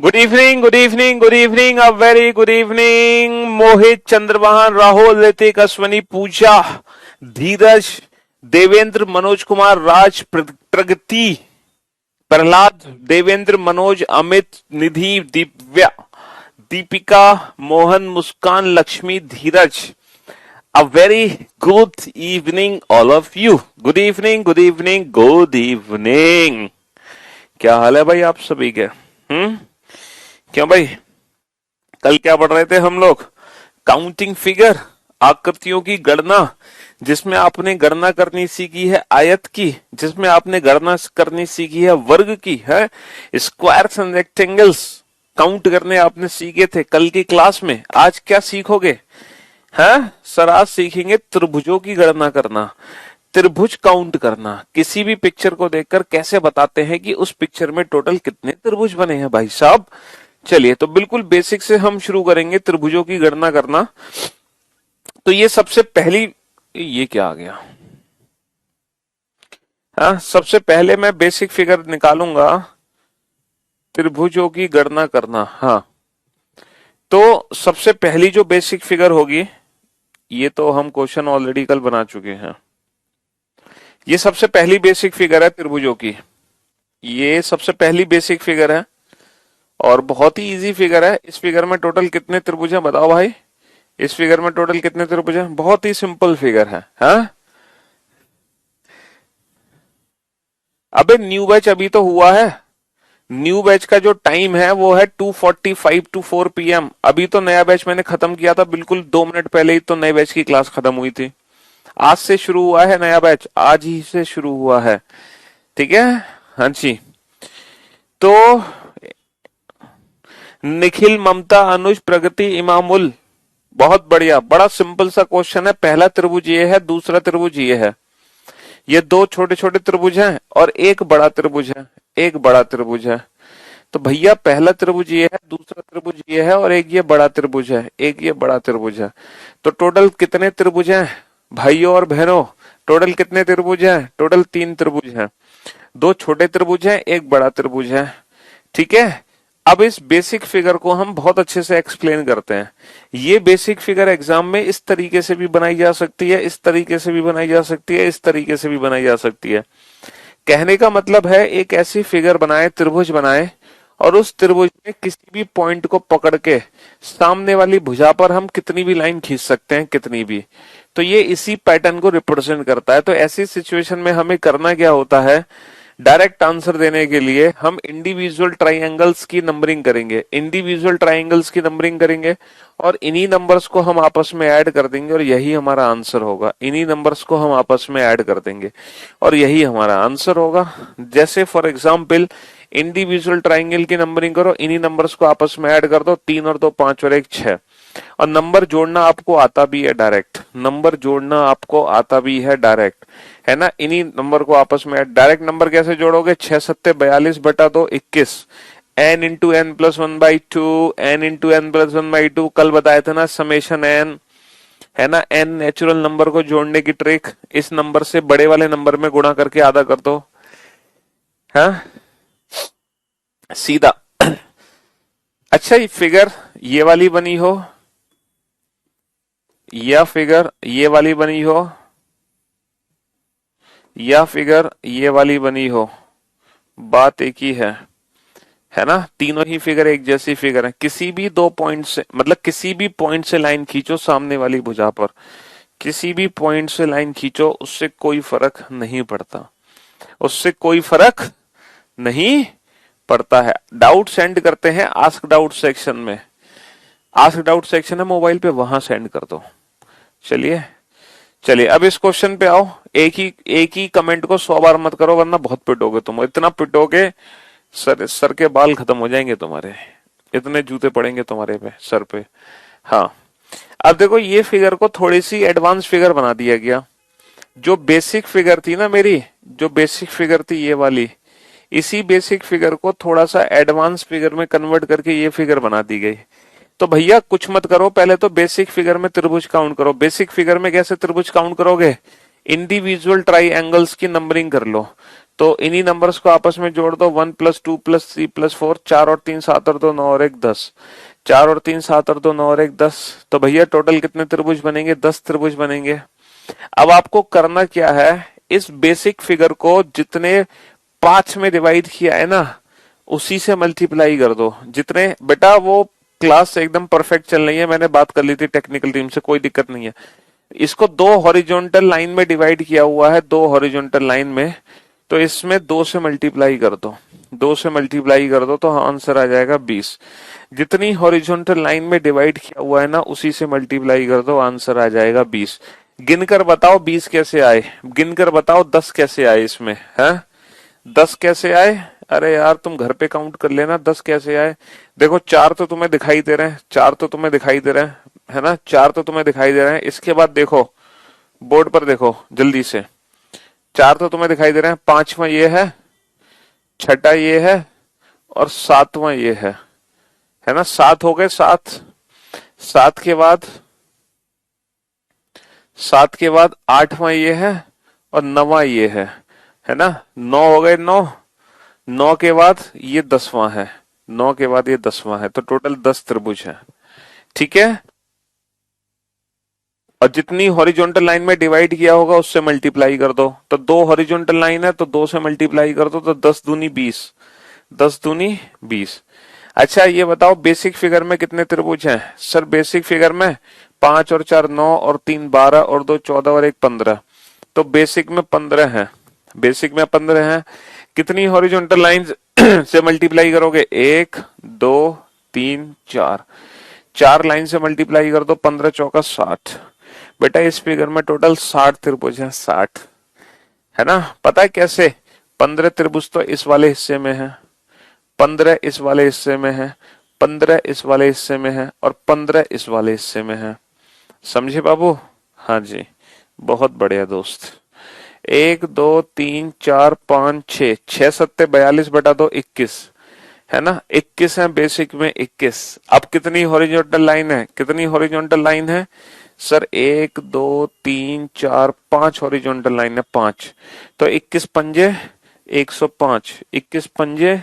Good evening, good evening, good evening, a very good evening. Mohit, Chandrabhan, Rahul, Hrithik, Ashwani, Pooja, Dheeraj, Devendra, Manoj Kumar, Raj, Pragati, Prahlad, Devendra, Manoj, Amit, Nidhi, Divya, Deepika, Mohan, Muskan, Lakshmi, Dheeraj. A very good evening all of you. Good evening, good evening, good evening. क्या हाल है भाई आप सभी के? क्यों भाई, कल क्या पढ़ रहे थे हम लोग? काउंटिंग फिगर, आकृतियों की गणना, जिसमें आपने गणना करनी सीखी है आयत की, जिसमें आपने गणना करनी सीखी है वर्ग की, है स्क्वायर्स एंड रेक्टेंगल्स काउंट करने आपने सीखे थे कल की क्लास में। आज क्या सीखोगे? है सर, आज सीखेंगे त्रिभुजों की गणना करना, त्रिभुज काउंट करना। किसी भी पिक्चर को देखकर कैसे बताते हैं कि उस पिक्चर में टोटल कितने त्रिभुज बने हैं भाई साहब। चलिए, तो बिल्कुल बेसिक से हम शुरू करेंगे त्रिभुजों की गणना करना। तो ये सबसे पहली, ये क्या आ गया? हाँ, सबसे पहले मैं बेसिक फिगर निकालूंगा, त्रिभुजों की गणना करना। हाँ, तो सबसे पहली जो बेसिक फिगर होगी, ये तो हम क्वेश्चन ऑलरेडी कल बना चुके हैं। ये सबसे पहली बेसिक फिगर है त्रिभुजों की। ये सबसे पहली बेसिक फिगर है और बहुत ही इजी फिगर है। इस फिगर में टोटल कितने त्रिभुज हैं बताओ भाई? इस फिगर में टोटल कितने त्रिभुज हैं? बहुत ही सिंपल फिगर है। हाँ, अबे न्यू बैच अभी तो हुआ है। न्यू बैच का जो टाइम है वो है 2:45 to 4 PM। अभी तो नया बैच मैंने खत्म किया था, बिल्कुल 2 मिनट पहले ही तो नए बैच की क्लास खत्म हुई थी। आज से शुरू हुआ है नया बैच, आज ही से शुरू हुआ है। ठीक है, हाँ जी। तो निखिल, ममता, अनुज, प्रगति, इमामुल, बहुत बढ़िया। बड़ा सिंपल सा क्वेश्चन है। पहला त्रिभुज ये है, दूसरा त्रिभुज ये है, ये दो छोटे छोटे त्रिभुज हैं और एक बड़ा त्रिभुज है, एक बड़ा त्रिभुज है। तो भैया पहला त्रिभुज ये है, दूसरा त्रिभुज ये है और एक ये बड़ा त्रिभुज है, एक ये बड़ा त्रिभुज है। तो टोटल कितने त्रिभुज हैं भाइयों और बहनों? टोटल कितने त्रिभुज हैं? टोटल 3 त्रिभुज हैं। दो छोटे त्रिभुज हैं, एक बड़ा त्रिभुज है। ठीक है, अब इस बेसिक फिगर को हम बहुत अच्छे से एक्सप्लेन करते हैं। ये बेसिक फिगर एग्जाम में इस तरीके से भी बनाई जा सकती है, इस तरीके से भी बनाई जा सकती है, इस तरीके से भी बनाई जा सकती है। कहने का मतलब है एक ऐसी फिगर बनाए, त्रिभुज बनाए, और उस त्रिभुज में किसी भी पॉइंट को पकड़ के सामने वाली भुजा पर हम कितनी भी लाइन खींच सकते हैं, कितनी भी। तो ये इसी पैटर्न को रिप्रेजेंट करता है। तो ऐसी सिचुएशन में हमें करना क्या होता है? डायरेक्ट आंसर देने के लिए हम इंडिविजुअल ट्राइंगल्स की नंबरिंग करेंगे, इंडिविजुअल ट्राइंगल्स की नंबरिंग करेंगे और इन्हीं नंबर्स को हम आपस में ऐड कर देंगे और यही हमारा आंसर होगा। इन्हीं नंबर्स को हम आपस में ऐड कर देंगे और यही हमारा आंसर होगा। जैसे फॉर एग्जाम्पल, इंडिविजुअल ट्राइंगल की नंबरिंग करो, इन्हीं नंबर्स को आपस में ऐड कर दो, 3 और 2 5 और 1 6। और नंबर जोड़ना आपको आता भी है डायरेक्ट, नंबर जोड़ना आपको आता भी है डायरेक्ट, है ना। इन्हीं नंबर को आपस में डायरेक्ट नंबर कैसे जोड़ोगे? 6 7 42 बटा 2 21, n into n plus 1/2, n into n plus 1/2। कल बताया था ना समेशन n, है ना। n नेचुरल नंबर को जोड़ने की ट्रिक, इस नंबर से बड़े वाले नंबर में गुणा करके आधा कर दो, हाँ सीधा। अच्छा, ये फिगर ये वाली बनी हो या फिगर ये वाली बनी हो या फिगर ये वाली बनी हो, बात एक ही है ना। तीनों ही फिगर एक जैसी फिगर है। किसी भी 2 पॉइंट से, मतलब किसी भी पॉइंट से लाइन खींचो सामने वाली भुजा पर, किसी भी पॉइंट से लाइन खींचो, उससे कोई फर्क नहीं पड़ता, उससे कोई फर्क नहीं पड़ता है। डाउट सेंड करते हैं आस्क डाउट सेक्शन में, आस्क डाउट सेक्शन है मोबाइल पे, वहां सेंड कर दो। चलिए चलिए, अब इस क्वेश्चन पे आओ। एक ही कमेंट को 100 बार मत करो, वरना बहुत पिटोगे तुम। इतना पिटोगे सर के बाल खत्म हो जाएंगे तुम्हारे, इतने जूते पड़ेंगे तुम्हारे पे, सर पे। हाँ, अब देखो ये फिगर को थोड़ी सी एडवांस फिगर बना दिया गया। जो बेसिक फिगर थी ना मेरी, जो बेसिक फिगर थी ये वाली, इसी बेसिक फिगर को थोड़ा सा एडवांस फिगर में कन्वर्ट करके ये फिगर बना दी गई। तो भैया कुछ मत करो, पहले तो बेसिक फिगर में त्रिभुज काउंट करो। बेसिक फिगर में कैसे त्रिभुज काउंट करोगे? इंडिविजुअल ट्राई एंगल्स की नंबरिंग कर लो। तो इन्हीं नंबर्स को आपस में जोड़ दो, 1+2+3+4, 4 और 3 7 और 2 9 और 1 10, 4 और 3 7 और 2 9 और 1 10। तो भैया टोटल कितने त्रिभुज बनेंगे? 10 त्रिभुज बनेंगे। अब आपको करना क्या है, इस बेसिक फिगर को जितने 5 में डिवाइड किया है ना, उसी से मल्टीप्लाई कर दो। जितने बेटा वो क्लास एकदम परफेक्ट चल रही है, मैंने बात कर ली थी टेक्निकल टीम से, कोई दिक्कत नहीं है। इसको 2 हॉरिजॉन्टल लाइन में डिवाइड किया हुआ है, 2 हॉरिजॉन्टल लाइन में, तो इसमें 2 से मल्टीप्लाई कर दो, 2 से मल्टीप्लाई कर दो तो आंसर आ जाएगा 20। जितनी हॉरिजॉन्टल लाइन में डिवाइड किया हुआ है ना, उसी से मल्टीप्लाई कर दो, आंसर आ जाएगा 20। गिनकर बताओ 20 कैसे आए, गिनकर बताओ 10 कैसे आए इसमें, है 10 कैसे आए? अरे यार तुम घर पे काउंट कर लेना, 10 कैसे आए। देखो 4 तो तुम्हें दिखाई दे रहे हैं, 4 तो तुम्हें दिखाई दे रहे हैं, है ना, 4 तो तुम्हें दिखाई दे रहे हैं। इसके बाद देखो बोर्ड पर, देखो जल्दी से, 4 तो तुम्हें दिखाई दे रहे हैं, 5वां ये है, छठा ये है और 7वां ये है ना, 7 हो गए, 7, 7 के बाद 7 के बाद 8वां ये है और 9वां ये है ना, 9 हो गए, 9, 9 के बाद ये 10वां है, 9 के बाद ये 10वां है, तो टोटल 10 त्रिभुज है। ठीक है, और जितनी हॉरिजॉन्टल लाइन में डिवाइड किया होगा उससे मल्टीप्लाई कर दो। तो 2 हॉरिजॉन्टल लाइन है तो 2 से मल्टीप्लाई कर दो, तो 10 दूनी 20, 10 दूनी 20। अच्छा ये बताओ बेसिक फिगर में कितने त्रिभुज हैं? सर बेसिक फिगर में 5 और 4 9 और 3 12 और 2 14 और 1 15, तो बेसिक में 15 है, बेसिक में 15 है। कितनी हॉरिजॉन्टल लाइंस से मल्टीप्लाई करोगे? 1 2 3 4, 4 लाइन से मल्टीप्लाई कर दो, 15 चौका 60। बेटा इस फिगर में टोटल 60 त्रिभुज हैं, 60, है ना। पता है कैसे? 15 त्रिभुज तो इस वाले हिस्से में है, 15 इस वाले हिस्से में है, 15 इस वाले हिस्से में है और 15 इस वाले हिस्से में है। समझे बाबू? हाँ जी, बहुत बढ़िया दोस्त। 1 2 3 4 5 6, 6 सत्ते 42 बटा 2 21, है ना, 21 है बेसिक में 21। अब कितनी हॉरिजॉन्टल लाइन है? कितनी हॉरिजॉन्टल लाइन है? सर 1 2 3 4 5 हॉरिजॉन्टल लाइन है, 5, तो 21 पंजे 105, 21 पंजे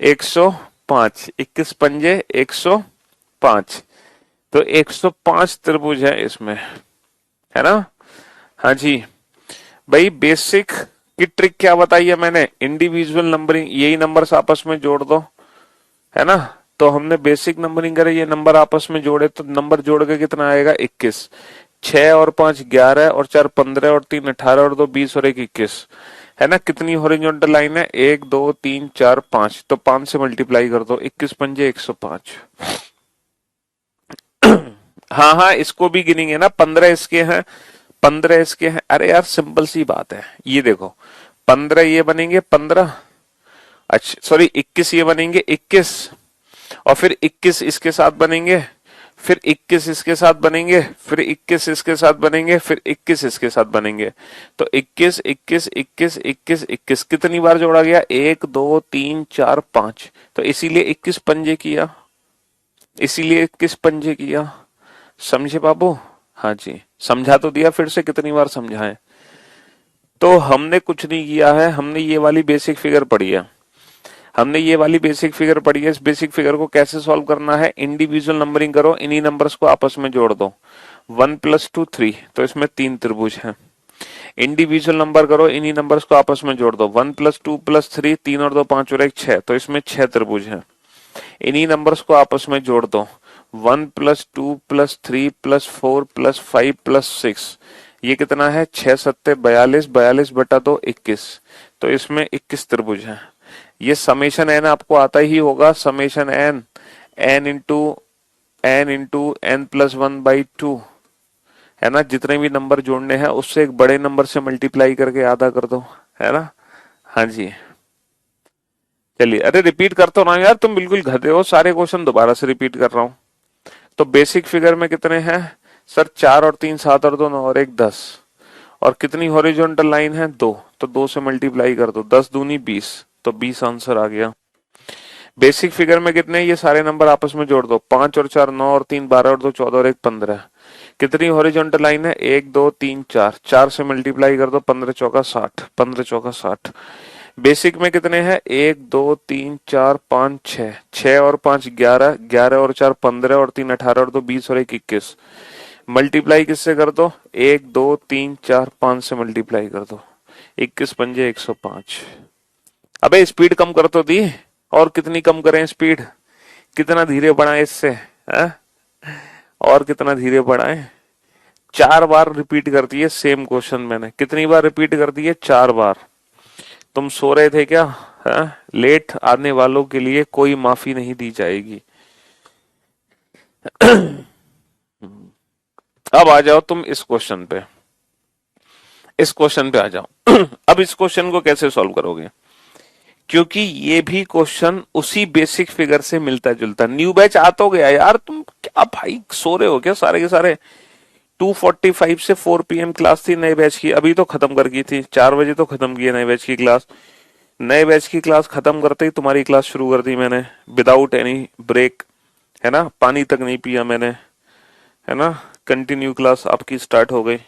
105, 21 पंजे 105, तो 105 त्रिभुज है इसमें, है ना। हाँ जी भाई, बेसिक की ट्रिक क्या बताई है मैंने? इंडिविजुअल नंबरिंग, यही नंबर्स आपस में जोड़ दो, है ना। तो हमने बेसिक नंबरिंग करे, ये नंबर आपस में जोड़े, तो नंबर जोड़ के कितना आएगा? 21, 6 और 5 11 और 4 15 और 3 18 और 2 20 और 1 21, है ना। कितनी हॉरिजॉन्टल लाइन है? 1 2 3 4 5, तो 5 से मल्टीप्लाई कर दो, 21 पंजे 105। हाँ हाँ, इसको भी गिनेंगे ना, 15 इसके हैं, 15 इसके हैं। अरे यार सिंपल सी बात है, ये देखो 15 ये बनेंगे 15, अच्छा सॉरी 21 ये बनेंगे 21, और फिर 21 इसके साथ बनेंगे, फिर 21 इसके साथ बनेंगे, फिर 21 इसके साथ बनेंगे, फिर 21 इसके साथ बनेंगे। तो 21 21 21 21 21 कितनी बार जोड़ा गया? 1 2 3 4 5, तो इसीलिए 21 पंजे किया, इसीलिए 21 पंजे किया। समझे बाबू? हाँ जी, समझा तो दिया, फिर से कितनी बार समझाएं? तो हमने कुछ नहीं किया है, हमने ये वाली बेसिक फिगर पढ़ी है, हमने ये वाली बेसिक फिगर पढ़ी है। इस बेसिक फिगर को कैसे सॉल्व करना है? इंडिविजुअल नंबरिंग करो, इन्हीं नंबर्स को आपस में जोड़ दो, 1 + 2 3, तो इसमें 3 त्रिभुज हैं। इंडिविजुअल नंबर करो, इन्हीं नंबर्स को आपस में जोड़ दो, 1 + 2 + 3, 3 और 2 5 और 1 6, तो इसमें 6 त्रिभुज हैं। इन्हीं नंबर्स को आपस में जोड़ दो, 1 + 2 + 3 + 4 + 5 + 6, ये कितना है? 6 सत्ते 42, 42 बटा 2 21, तो इसमें 21 त्रिभुज हैं। ये समेशन एन आपको आता ही होगा, summation N, N into n+1/2, है ना। जितने भी नंबर जोड़ने हैं उससे एक बड़े नंबर से मल्टीप्लाई करके आधा कर दो, है ना। हाँ जी चलिए, अरे रिपीट करता हूँ ना यार, तुम बिल्कुल गधे हो, सारे क्वेश्चन दोबारा से रिपीट कर रहा हूँ। तो बेसिक फिगर में कितने हैं? सर 4 और 3 7 और 2 9 और 1 10, और कितनी हॉरिजॉन्टल लाइन है? 2, तो 2 से मल्टीप्लाई कर दो, 10 दूनी 20, तो 20 आंसर आ गया। बेसिक फिगर में कितने? ये सारे नंबर आपस में जोड़ दो, 5 और 4 9 और 3 12 और 2 14 और 1 15, कितनी हॉरिजॉन्टल लाइन है? 1 2 3 4, 4 से मल्टीप्लाई कर दो, 15 चौका 60, 15 चौका 60, बेसिक में कितने हैं? 1 2 3 4 5 6, 6 और 5 11, 11 और 4 15, और 3 18, और 2 20, और 1 21। मल्टीप्लाई किससे कर दो? 1 2 3 4 5 से मल्टीप्लाई कर दो। 21 पंजे 105। अबे स्पीड कम कर तो दी। और कितनी कम करें स्पीड? कितना धीरे बढ़ाएं इससे, है? और कितना धीरे बढ़ाएं? 4 बार रिपीट कर दिए सेम क्वेश्चन मैंने। कितनी बार रिपीट कर दिए? 4 बार। तुम सो रहे थे क्या? है? लेट आने वालों के लिए कोई माफी नहीं दी जाएगी। अब आ जाओ तुम इस क्वेश्चन पे। इस क्वेश्चन पे आ जाओ। अब इस क्वेश्चन को कैसे सॉल्व करोगे? क्योंकि ये भी क्वेश्चन उसी बेसिक फिगर से मिलता जुलता। न्यू बैच आ तो गया यार, तुम क्या भाई सो रहे हो क्या सारे के सारे? 2:45 से 4 PM क्लास थी नए बैच की, अभी तो खत्म कर गई थी। 4 बजे तो खत्म की है नए बैच की क्लास। नए बैच की क्लास खत्म करते ही तुम्हारी क्लास शुरू कर दी मैंने, विदाउट एनी ब्रेक, है ना? पानी तक नहीं पिया मैंने, है ना? कंटिन्यू क्लास आपकी स्टार्ट हो गई,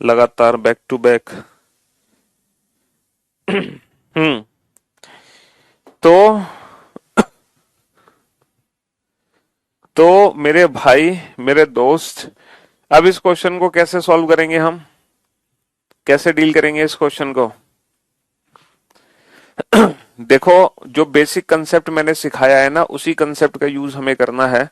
लगातार बैक टू बैक। हम्म। तो मेरे भाई, मेरे दोस्त, अब इस क्वेश्चन को कैसे सॉल्व करेंगे हम? कैसे डील करेंगे इस क्वेश्चन को? देखो, जो बेसिक कंसेप्ट मैंने सिखाया है ना, उसी कंसेप्ट का यूज हमें करना है।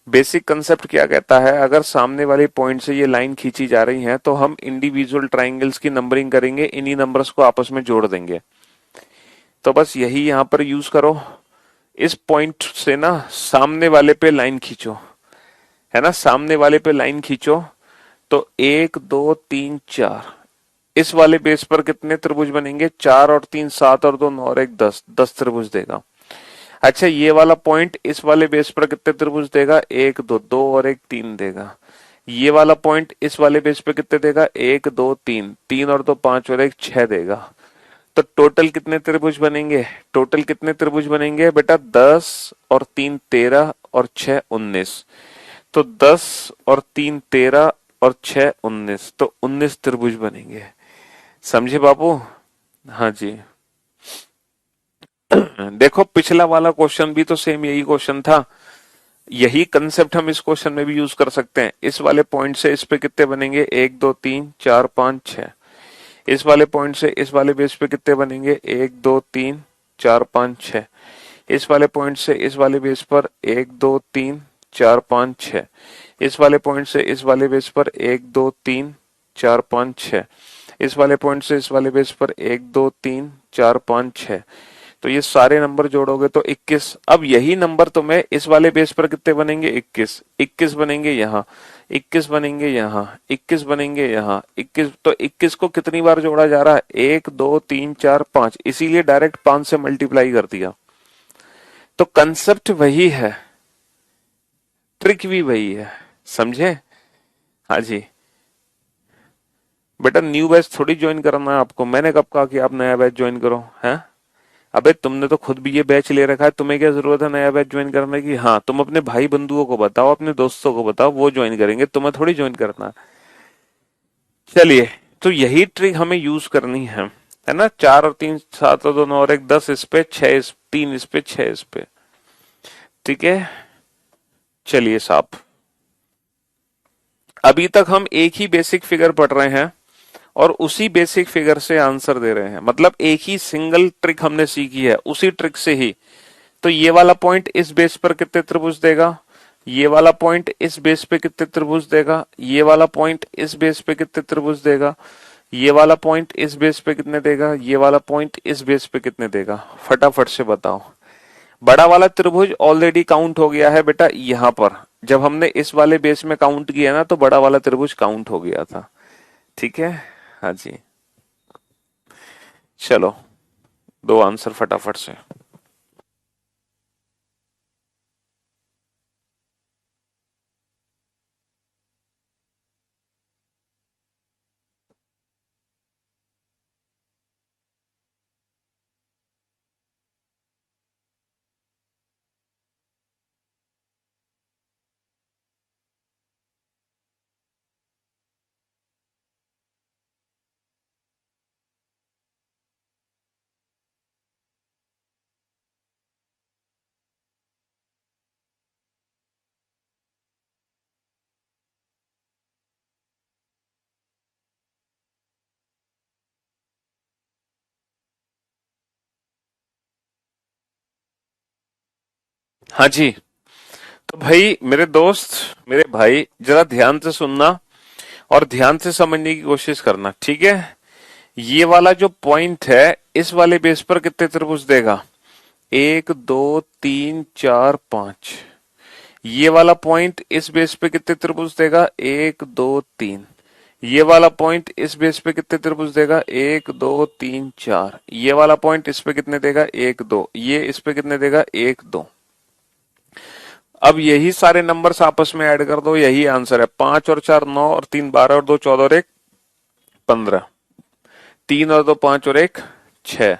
बेसिक कंसेप्ट क्या कहता है? अगर सामने वाले पॉइंट से ये लाइन खींची जा रही है तो हम इंडिविजुअल ट्राइंगल्स की नंबरिंग करेंगे, इन्हीं नंबर्स को आपस में जोड़ देंगे। तो बस यही यहां पर यूज करो। इस पॉइंट से ना सामने वाले पे लाइन खींचो, है ना? सामने वाले पे लाइन खींचो तो 1 2 3 4, इस वाले बेस पर कितने त्रिभुज बनेंगे? 4 और 3 7 और 2 9 और 1 10, 10 त्रिभुज देगा। अच्छा, ये वाला पॉइंट इस वाले बेस पर कितने त्रिभुज देगा? 1 2 2 और 1 3 देगा। ये वाला पॉइंट इस वाले बेस पे कितने देगा? 1 2 3, 3 और 2 5 और 1 6 देगा। तो टोटल कितने त्रिभुज बनेंगे? टोटल कितने त्रिभुज बनेंगे बेटा? 10 और 3 13 और 6 19। तो 10 और 3 13 और 6 19, तो 19 त्रिभुज बनेंगे। समझे बाबू? हाँ जी। देखो, पिछला वाला क्वेश्चन भी तो सेम यही क्वेश्चन था। यही कंसेप्ट हम इस क्वेश्चन में भी यूज कर सकते हैं। इस वाले पॉइंट से इस पे कितने बनेंगे? 1 2 3 4 5 6। इस वाले पॉइंट से इस वाले बेस पे कितने बनेंगे? 1 2 3 4 5 6। इस वाले पॉइंट से इस वाले बेस पर 1 2 3 4 5 6। इस वाले पॉइंट से इस वाले बेस पर 1 2 3 4 5 6। इस वाले पॉइंट से इस वाले बेस पर 1 2 3 4 5 6। तो ये सारे नंबर जोड़ोगे तो 21। अब यही नंबर तुम्हें इस वाले बेस पर कितने बनेंगे? 21। 21 बनेंगे यहाँ, 21 बनेंगे यहाँ, 21 बनेंगे यहाँ, 21। तो 21 को कितनी बार जोड़ा जा रहा है? 1 2 3 4 5, इसीलिए डायरेक्ट 5 से मल्टीप्लाई कर दिया। तो कंसेप्ट वही है, ट्रिक भी वही है। समझे? हाँ जी। बेटा न्यू बैच थोड़ी ज्वाइन करना है आपको। मैंने कब कहा कि आप नया बैच ज्वाइन करो? हैं? अबे तुमने तो खुद भी ये बैच ले रखा है, तुम्हें क्या जरूरत है नया बैच ज्वाइन करने की? हाँ, तुम अपने भाई बंधुओं को बताओ, अपने दोस्तों को बताओ, वो ज्वाइन करेंगे, तुम्हें थोड़ी ज्वाइन करना। चलिए, तो यही ट्रिक हमें यूज करनी है ना? 4 और 3 7 और 2 9 और 1 10, इस पे 6, इस 3 इस पे 6 इस पे। ठीक है, चलिए साहब। अभी तक हम एक ही बेसिक फिगर पढ़ रहे हैं और उसी बेसिक फिगर से आंसर दे रहे हैं। मतलब एक ही सिंगल ट्रिक हमने सीखी है, उसी ट्रिक से ही। तो ये वाला पॉइंट इस बेस पर कितने त्रिभुज देगा? ये वाला पॉइंट इस बेस पे कितने त्रिभुज देगा? ये वाला पॉइंट इस बेस पे कितने त्रिभुज देगा? ये वाला पॉइंट इस बेस पे कितने देगा? ये वाला पॉइंट इस बेस पे कितने देगा? फटाफट से बताओ। बड़ा वाला त्रिभुज ऑलरेडी काउंट हो गया है बेटा यहां पर। जब हमने इस वाले बेस में काउंट किया ना, तो बड़ा वाला त्रिभुज काउंट हो गया था। ठीक है। हाँ जी। चलो, दो आंसर फटाफट से। हाँ जी। तो भाई मेरे दोस्त, मेरे भाई, जरा ध्यान से सुनना और ध्यान से समझने की कोशिश करना, ठीक है। ये वाला जो पॉइंट है, इस वाले बेस पर कितने त्रिभुज देगा? एक, दो, तीन, चार, पांच। ये वाला पॉइंट इस बेस पे कितने त्रिभुज देगा? एक, दो, तीन। ये वाला पॉइंट इस बेस पे कितने त्रिभुज देगा? एक, दो, तीन, चार। ये वाला पॉइंट इस पे कितने देगा? एक, दो। ये इस पे कितने देगा? एक, दो। अब यही सारे नंबर्स आपस में ऐड कर दो, यही आंसर है। 5 और 4 9 और 3 12 और 2 14 और 1 15। 3 और 2 5 और 1 6।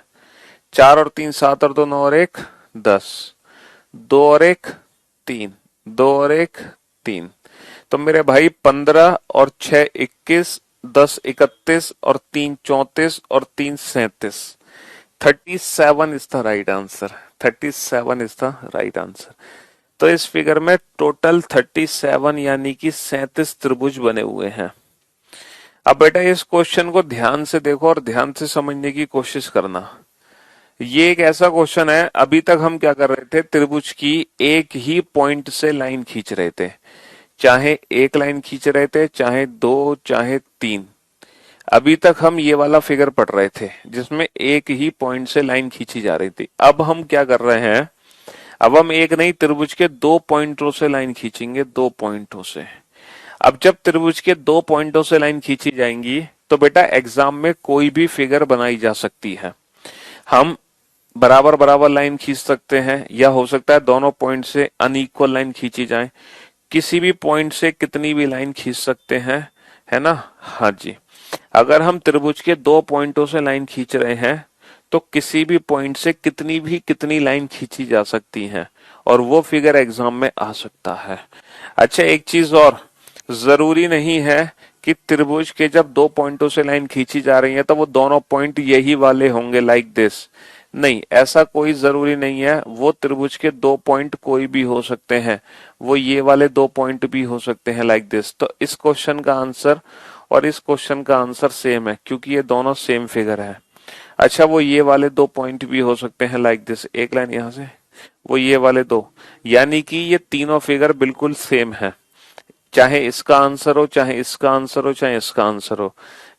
4 और 3 7 और 2 9 और 1 10। 2 और 1 3। 2 और 1 3। तो मेरे भाई 15 और 6 21। 10 31 और 3 34 और 3 37। 37 is the right answer. 37 is the right answer. तो इस फिगर में टोटल 37 यानी कि 37 त्रिभुज बने हुए हैं। अब बेटा इस क्वेश्चन को ध्यान से देखो और ध्यान से समझने की कोशिश करना। ये एक ऐसा क्वेश्चन है, अभी तक हम क्या कर रहे थे? त्रिभुज की एक ही पॉइंट से लाइन खींच रहे थे। चाहे एक लाइन खींच रहे थे, चाहे दो, चाहे तीन। अभी तक हम ये वाला फिगर पढ़ रहे थे जिसमें एक ही पॉइंट से लाइन खींची जा रही थी। अब हम क्या कर रहे हैं? अब हम एक नहीं, त्रिभुज के दो पॉइंटों से लाइन खींचेंगे, दो पॉइंटों से। अब जब त्रिभुज के दो पॉइंटों से लाइन खींची जाएंगी तो बेटा एग्जाम में कोई भी फिगर बनाई जा सकती है। हम बराबर बराबर लाइन खींच सकते हैं, या हो सकता है दोनों पॉइंट से अनइक्वल लाइन खींची जाए। किसी भी पॉइंट से कितनी भी लाइन खींच सकते हैं, है ना? हाँ जी। अगर हम त्रिभुज के दो पॉइंटों से लाइन खींच रहे हैं तो किसी भी पॉइंट से कितनी लाइन खींची जा सकती है और वो फिगर एग्जाम में आ सकता है। अच्छा, एक चीज और, जरूरी नहीं है कि त्रिभुज के जब दो पॉइंटों से लाइन खींची जा रही है तो वो दोनों पॉइंट यही वाले होंगे, लाइक दिस। नहीं, ऐसा कोई जरूरी नहीं है। वो त्रिभुज के दो पॉइंट कोई भी हो सकते हैं, वो ये वाले दो पॉइंट भी हो सकते हैं, लाइक दिस। तो इस क्वेश्चन का आंसर और इस क्वेश्चन का आंसर सेम है क्योंकि ये दोनों सेम फिगर है। अच्छा, वो ये वाले दो पॉइंट भी हो सकते हैं, लाइक दिस। एक लाइन यहां से, वो ये वाले दो, यानी कि ये तीनों फिगर बिल्कुल सेम है। चाहे इसका आंसर हो, चाहे इसका आंसर हो, चाहे इसका आंसर हो,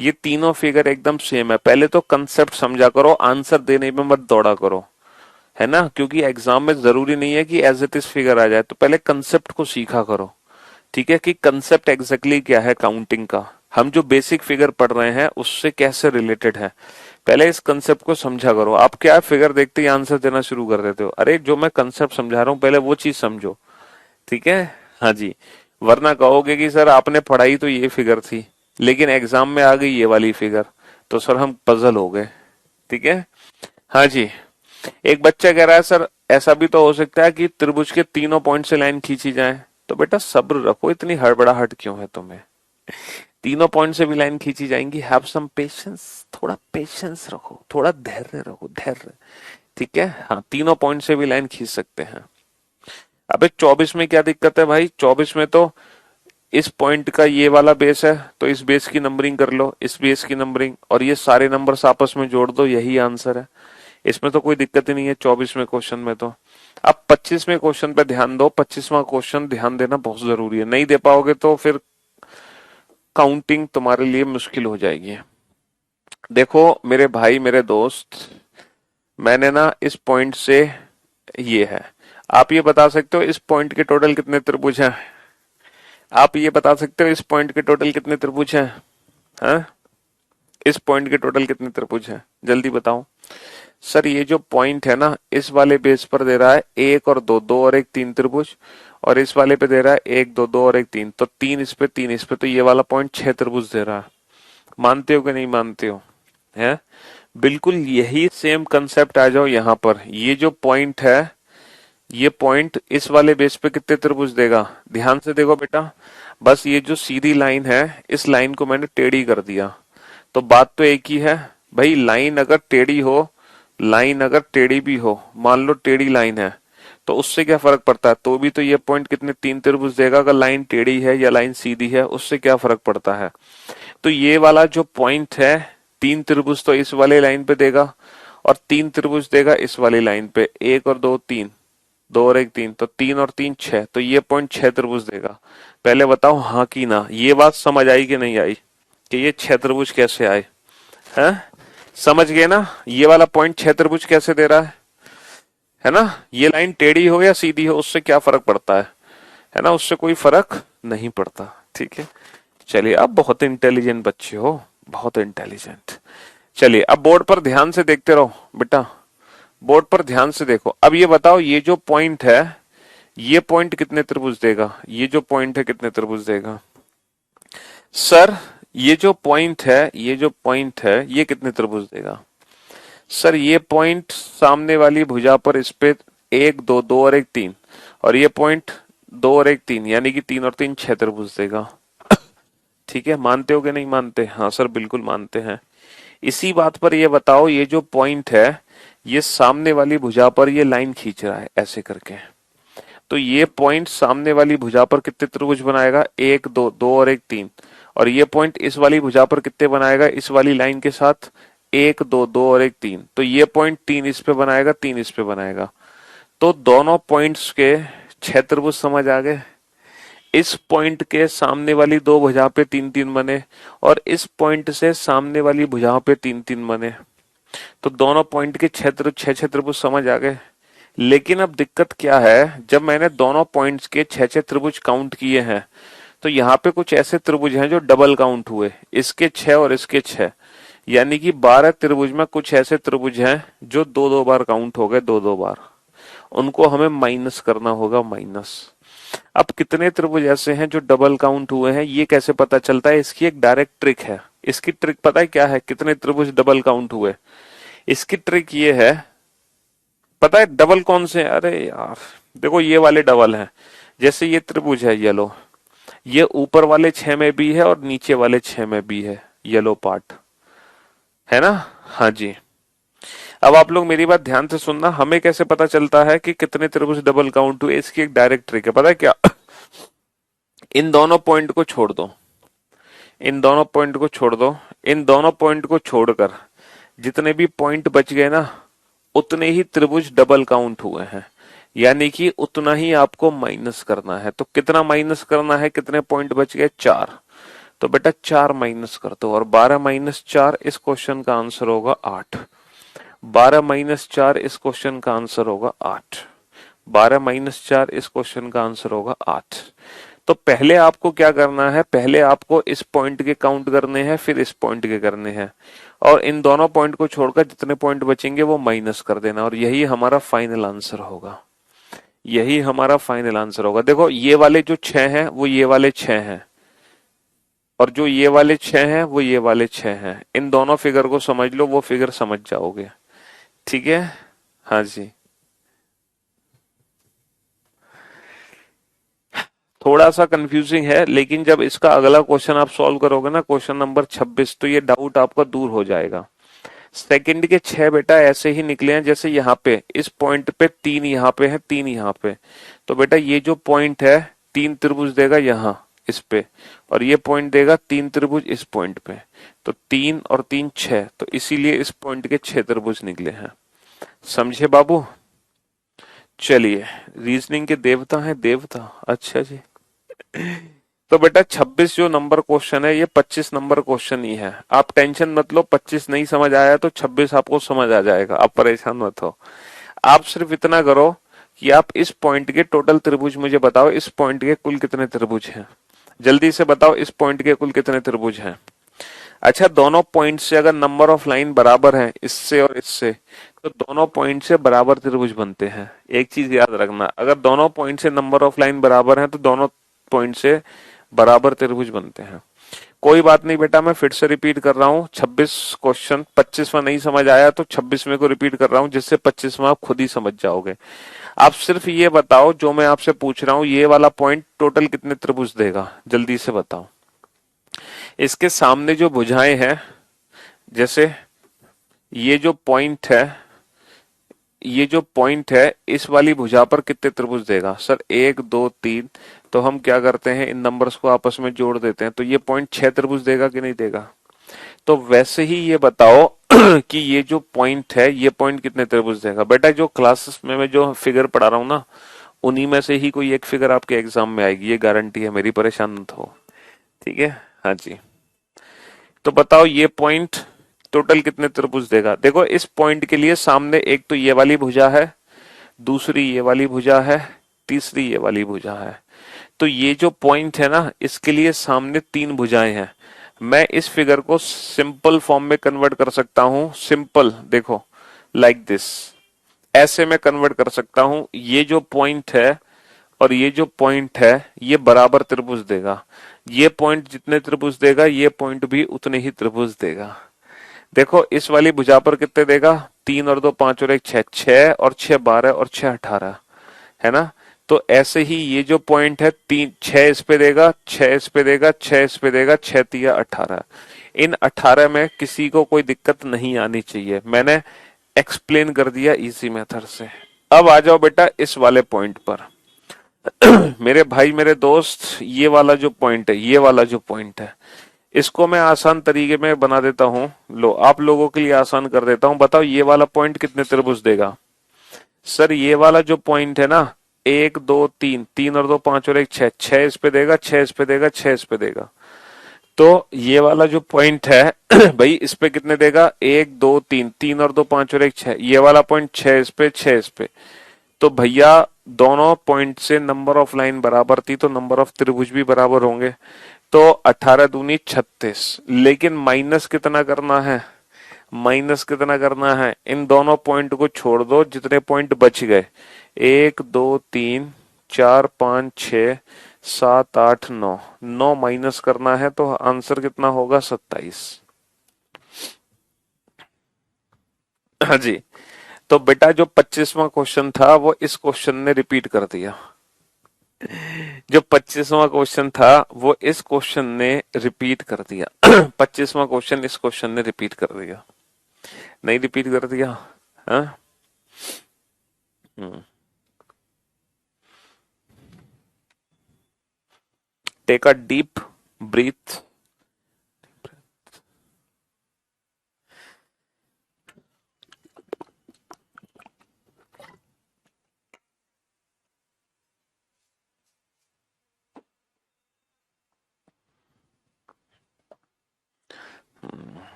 ये तीनों फिगर एकदम सेम है। पहले तो कंसेप्ट समझा करो, आंसर देने में मत दौड़ा करो, है ना? क्योंकि एग्जाम में जरूरी नहीं है कि एज इट इज फिगर आ जाए। तो पहले कंसेप्ट को सीखा करो, ठीक है, कि कंसेप्ट एग्जैक्टली क्या है काउंटिंग का। हम जो बेसिक फिगर पढ़ रहे हैं उससे कैसे रिलेटेड है, पहले इस कंसेप्ट को समझा करो। आप क्या फिगर देखते ही आंसर देना शुरू कर देते हो? अरे जो मैं कंसेप्ट समझा रहा हूँ पहले वो चीज समझो, ठीक है। हाँ जी। वरना कहोगे कि सर आपने पढ़ाई तो ये फिगर थी लेकिन एग्जाम में आ गई ये वाली फिगर, तो सर हम पजल हो गए, ठीक है। हाँ जी। एक बच्चा कह रहा है सर ऐसा भी तो हो सकता है कि त्रिभुज के तीनों पॉइंट से लाइन खींची जाए। तो बेटा सब्र रखो, इतनी हड़बड़ाहट क्यों है तुम्हें? तीनों पॉइंट से भी लाइन खींची जाएंगी। हैव सम पेशेंस, थोड़ा पेशेंस रखो, थोड़ा धैर्य रखो, धैर्य, ठीक है। हाँ, तीनों पॉइंट से भी लाइन खींच सकते हैं। अबे 24 में क्या दिक्कत है भाई? 24 में तो इस पॉइंट का ये वाला बेस है तो इस बेस की नंबरिंग कर लो, इस बेस की नंबरिंग, और ये सारे नंबर्स आपस में जोड़ दो, यही आंसर है। इसमें तो कोई दिक्कत ही नहीं है 24वें क्वेश्चन में तो। अब 25वें क्वेश्चन पे ध्यान दो। 25वां क्वेश्चन ध्यान देना बहुत जरूरी है, नहीं दे पाओगे तो फिर काउंटिंग तुम्हारे लिए मुश्किल हो जाएगी। देखो मेरे भाई, मेरे दोस्त, मैंने ना इस पॉइंट से, ये है, आप ये बता सकते हो इस पॉइंट के टोटल कितने त्रिभुज हैं? आप ये बता सकते हो इस पॉइंट के टोटल कितने त्रिभुज हैं? हाँ, इस पॉइंट के टोटल कितने त्रिभुज हैं? जल्दी बताओ। सर ये जो पॉइंट है ना, इस वाले बेस पर दे रहा है एक और दो, दो और एक, तीन त्रिभुज, और इस वाले पे दे रहा है एक, दो, दो और एक, तीन, तो तीन इस पे, तीन इस पे, तो ये वाला पॉइंट 6 त्रिभुज दे रहा है। मानते हो कि नहीं मानते हो? है बिल्कुल यही सेम कंसेप्ट आ जाओ यहाँ पर। ये जो पॉइंट है, ये पॉइंट इस वाले बेस पे कितने त्रिभुज देगा? ध्यान से देखो बेटा, बस ये जो सीधी लाइन है, इस लाइन को मैंने टेढ़ी कर दिया, तो बात तो एक ही है भाई। लाइन अगर टेढ़ी हो, लाइन अगर टेढ़ी भी हो, मान लो टेढ़ी लाइन है, तो उससे क्या फर्क पड़ता है? तो भी तो ये पॉइंट कितने, तीन त्रिभुज देगा। अगर लाइन टेढ़ी है या लाइन सीधी है, उससे क्या फर्क पड़ता है? तो ये वाला जो पॉइंट है, तीन त्रिभुज तो इस वाले लाइन पे देगा और तीन त्रिभुज देगा इस वाली लाइन पे, एक और दो, तीन, दो और एक तीन, तो तीन और तीन छह, तो ये पॉइंट छह त्रिभुज देगा। पहले बताओ हाँ कि ना, ये बात समझ आई कि नहीं आई कि ये छह त्रिभुज कैसे आए? हैं? समझ गए ना? ये वाला पॉइंट छह त्रिभुज कैसे दे रहा है ना? ये लाइन टेढ़ी हो या सीधी हो उससे क्या फर्क पड़ता है ना? उससे कोई फर्क नहीं पड़ता। ठीक है, चलिए, अब बहुत इंटेलिजेंट बच्चे हो, बहुत इंटेलिजेंट। चलिए अब बोर्ड पर ध्यान से देखते रहो बेटा, बोर्ड पर ध्यान से देखो। अब ये बताओ, ये जो पॉइंट है, ये पॉइंट कितने त्रिभुज देगा? ये जो पॉइंट है कितने त्रिभुज देगा? सर ये जो पॉइंट है, ये जो पॉइंट है, ये कितने त्रिभुज देगा? सर ये पॉइंट सामने वाली भुजा पर इस पे एक दो, दो और एक तीन, और ये पॉइंट दो और एक तीन, यानी कि तीन और तीन छह त्रिभुज देगा। ठीक है, मानते हो कि नहीं मानते? हाँ सर बिल्कुल मानते हैं। इसी बात पर ये बताओ, ये जो पॉइंट है, ये सामने वाली भुजा पर ये लाइन खींच रहा है ऐसे करके, तो ये पॉइंट सामने वाली भुजा पर कितने त्रिभुज बनाएगा? एक दो, दो और एक तीन। और ये पॉइंट इस वाली भुजा पर कितने बनाएगा? इस वाली लाइन के साथ एक दो, दो और एक तीन, तो ये पॉइंट तीन इस पे बनाएगा, तीन इस पे बनाएगा। तो दोनों पॉइंट्स के छह त्रिभुज समझ आ गए। इस पॉइंट के सामने वाली दो भुजा पे तीन तीन बने, और इस पॉइंट से सामने वाली भुजाओं पे तीन तीन बने, तो दोनों पॉइंट के छह छह त्रिभुज समझ आ गए। लेकिन अब दिक्कत क्या है, जब मैंने दोनों पॉइंट्स के छह छह त्रिभुज काउंट किए हैं, तो यहाँ पे कुछ ऐसे त्रिभुज हैं जो डबल काउंट हुए, इसके छह और इसके छह, यानी कि 12 त्रिभुज में कुछ ऐसे त्रिभुज हैं जो दो दो बार काउंट हो गए, दो दो बार, उनको हमें माइनस करना होगा, माइनस। अब कितने त्रिभुज ऐसे हैं जो डबल काउंट हुए हैं, ये कैसे पता चलता है? इसकी एक डायरेक्ट ट्रिक है। इसकी ट्रिक पता है क्या है? कितने त्रिभुज डबल काउंट हुए? इसकी ट्रिक ये है, पता है डबल कौन से? अरे यार देखो, ये वाले डबल हैं। जैसे ये त्रिभुज है येलो, ये ऊपर वाले छह में भी है और नीचे वाले छह में भी है, येलो पार्ट है ना? हाँ जी। अब आप लोग मेरी बात ध्यान से सुनना, हमें कैसे पता चलता है कि कितने त्रिभुज डबल काउंट हुए? इसकी एक डायरेक्ट ट्रिक है, पता है क्या? इन दोनों पॉइंट को छोड़ दो, इन दोनों पॉइंट को छोड़ दो, इन दोनों पॉइंट को छोड़कर जितने भी पॉइंट बच गए ना, उतने ही त्रिभुज डबल काउंट हुए हैं, यानी कि उतना ही आपको माइनस करना है। तो कितना माइनस करना है? कितने पॉइंट बच गए? चार। तो बेटा चार माइनस कर दो, और 12 माइनस चार, इस क्वेश्चन का आंसर होगा 8। 12 माइनस चार, इस क्वेश्चन का आंसर होगा 8। 12 माइनस चार, इस क्वेश्चन का आंसर होगा 8। तो पहले आपको क्या करना है? पहले आपको इस पॉइंट के काउंट करने हैं, फिर इस पॉइंट के करने हैं, और इन दोनों पॉइंट को छोड़कर जितने पॉइंट बचेंगे वो माइनस कर देना, और यही हमारा फाइनल आंसर होगा। यही हमारा फाइनल आंसर होगा। देखो ये वाले जो छह हैं वो ये वाले छह हैं, और जो ये वाले छह हैं वो ये वाले छह हैं। इन दोनों फिगर को समझ लो, वो फिगर समझ जाओगे। ठीक है, हाँ जी। थोड़ा सा कंफ्यूजिंग है, लेकिन जब इसका अगला क्वेश्चन आप सॉल्व करोगे ना, क्वेश्चन नंबर 26, तो ये डाउट आपका दूर हो जाएगा। सेकंड के छह बेटा ऐसे ही निकले हैं, जैसे यहाँ पे इस पॉइंट पे तीन यहाँ पे है, तीन यहाँ पे, तो बेटा ये जो पॉइंट है तीन त्रिभुज देगा यहाँ इस पे, और ये पॉइंट देगा तीन त्रिभुज इस पॉइंट पे, तो तीन और तीन छह, तो इसीलिए इस पॉइंट के छह त्रिभुज निकले हैं। समझे बाबू? चलिए, रीजनिंग के देवता हैं देवता। अच्छा जी। तो बेटा 26 जो नंबर क्वेश्चन है, ये 25 नंबर क्वेश्चन ही है। आप टेंशन मत लो, 25 नहीं समझ आया तो 26 आपको समझ आ जाएगा, आप परेशान मत हो। आप सिर्फ इतना करो कि आप इस पॉइंट के टोटल त्रिभुज मुझे बताओ, इस पॉइंट के कुल कितने त्रिभुज हैं? जल्दी से बताओ, इस पॉइंट के कुल कितने त्रिभुज हैं? अच्छा, दोनों पॉइंट से अगर नंबर ऑफ लाइन बराबर है, इससे और इससे, तो दोनों पॉइंट से बराबर त्रिभुज बनते हैं। एक चीज याद रखना, अगर दोनों पॉइंट से नंबर ऑफ लाइन बराबर है तो दोनों पॉइंट से बराबर त्रिभुज बनते हैं। कोई बात नहीं बेटा, मैं फिर से रिपीट कर रहा हूँ 26 क्वेश्चन, 25वां नहीं समझ आया तो 26वें को रिपीट कर रहा हूँ, जिससे 25वां आप खुद ही समझ जाओगे। आप सिर्फ ये बताओ, जो मैं आपसे पूछ रहा हूँ, ये वाला पॉइंट टोटल कितने त्रिभुज देगा? जल्दी से बताओ। इसके सामने जो भुजाएं हैं, जैसे ये जो पॉइंट है, ये जो पॉइंट है, इस वाली भुजा पर कितने त्रिभुज देगा? सर एक दो तीन, तो हम क्या करते हैं, इन नंबर्स को आपस में जोड़ देते हैं, तो ये पॉइंट छह त्रिभुज देगा कि नहीं देगा? तो वैसे ही ये बताओ कि ये जो पॉइंट है ये पॉइंट कितने त्रिभुज देगा। बेटा जो क्लासेस में मैं जो फिगर पढ़ा रहा हूँ ना, उन्हीं में से ही कोई एक फिगर आपके एग्जाम में आएगी, ये गारंटी है मेरी, परेशान मत हो। ठीक है, हाँ जी। तो बताओ ये पॉइंट टोटल कितने त्रिभुज देगा। देखो इस पॉइंट के लिए सामने एक तो ये वाली भुजा है, दूसरी ये वाली भुजा है, तीसरी ये वाली भुजा है। तो ये जो पॉइंट है ना, इसके लिए सामने तीन भुजाएं हैं। मैं इस फिगर को सिंपल फॉर्म में कन्वर्ट कर सकता हूं। सिंपल देखो, लाइक दिस, ऐसे में कन्वर्ट कर सकता हूं। ये जो पॉइंट है और ये जो पॉइंट है ये बराबर त्रिभुज देगा। ये पॉइंट जितने त्रिभुज देगा ये पॉइंट भी उतने ही त्रिभुज देगा। देखो इस वाली भुजा पर कितने देगा, 3 और 2 5 और 1 6, 6 और 6 12 और 6 18, है ना। तो ऐसे ही ये जो पॉइंट है 3 6 इस पे देगा, 6 इस पे देगा, 6 इस पे देगा, 6 तिया 18। इन 18 में किसी को कोई दिक्कत नहीं आनी चाहिए, मैंने एक्सप्लेन कर दिया इजी मेथड से। अब आ जाओ बेटा इस वाले पॉइंट पर। मेरे भाई मेरे दोस्त, ये वाला जो पॉइंट है, ये वाला जो पॉइंट है, इसको मैं आसान तरीके में बना देता हूं। लो आप लोगों के लिए आसान कर देता हूं। बताओ ये वाला पॉइंट कितने त्रिभुज देगा। सर ये वाला जो पॉइंट है ना, 1 2 3, 3 और 2 5 और 1 6, 6 इस पे देगा, 6 इस पे देगा, 6 इस पे देगा। तो ये वाला जो पॉइंट है भाई इस पे कितने देगा, 1 2 3, 3 और 2 5 और 1 6। ये वाला पॉइंट 6 इस पे, 6 इस पे। तो भैया दोनों पॉइंट से नंबर ऑफ लाइन बराबर थी, तो नंबर ऑफ त्रिभुज भी बराबर होंगे। तो 18 दूनी 36। लेकिन माइनस कितना करना है, माइनस कितना करना है, इन दोनों पॉइंट को छोड़ दो, जितने पॉइंट बच गए 1 2 3 4 5 6 7 8 9, 9 माइनस करना है, तो आंसर कितना होगा 27। हाँ जी। तो बेटा जो 25वां क्वेश्चन था वो इस क्वेश्चन ने रिपीट कर दिया। जो 25वां क्वेश्चन था वो इस क्वेश्चन ने रिपीट कर दिया। 25वां क्वेश्चन इस क्वेश्चन ने रिपीट कर दिया, नहीं रिपीट कर दिया। हाँ टेक अ डीप ब्रीथ।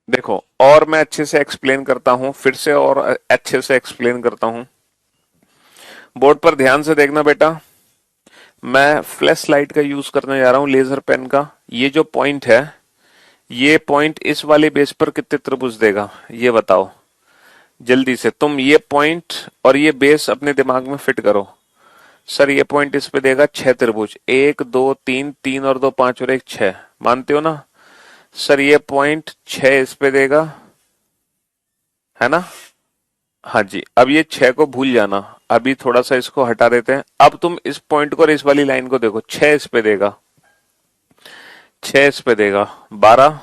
देखो और मैं अच्छे से एक्सप्लेन करता हूं, फिर से और अच्छे से एक्सप्लेन करता हूं। बोर्ड पर ध्यान से देखना बेटा। मैं फ्लैश लाइट का यूज करने जा रहा हूं, लेजर पेन का। ये जो पॉइंट है, ये पॉइंट इस वाले बेस पर कितने त्रिभुज देगा, ये बताओ जल्दी से। तुम ये पॉइंट और ये बेस अपने दिमाग में फिट करो। सर ये पॉइंट इस पे देगा 6 त्रिभुज, 1 2 3, 3 और 2 5 और 1 6, मानते हो ना। सर ये पॉइंट 6 इस पे देगा, है ना। हाँ जी। अब ये 6 को भूल जाना, अभी थोड़ा सा इसको हटा देते हैं। अब तुम इस पॉइंट को और इस वाली लाइन को देखो, 6 इस पे देगा, 6 इस पे देगा 12,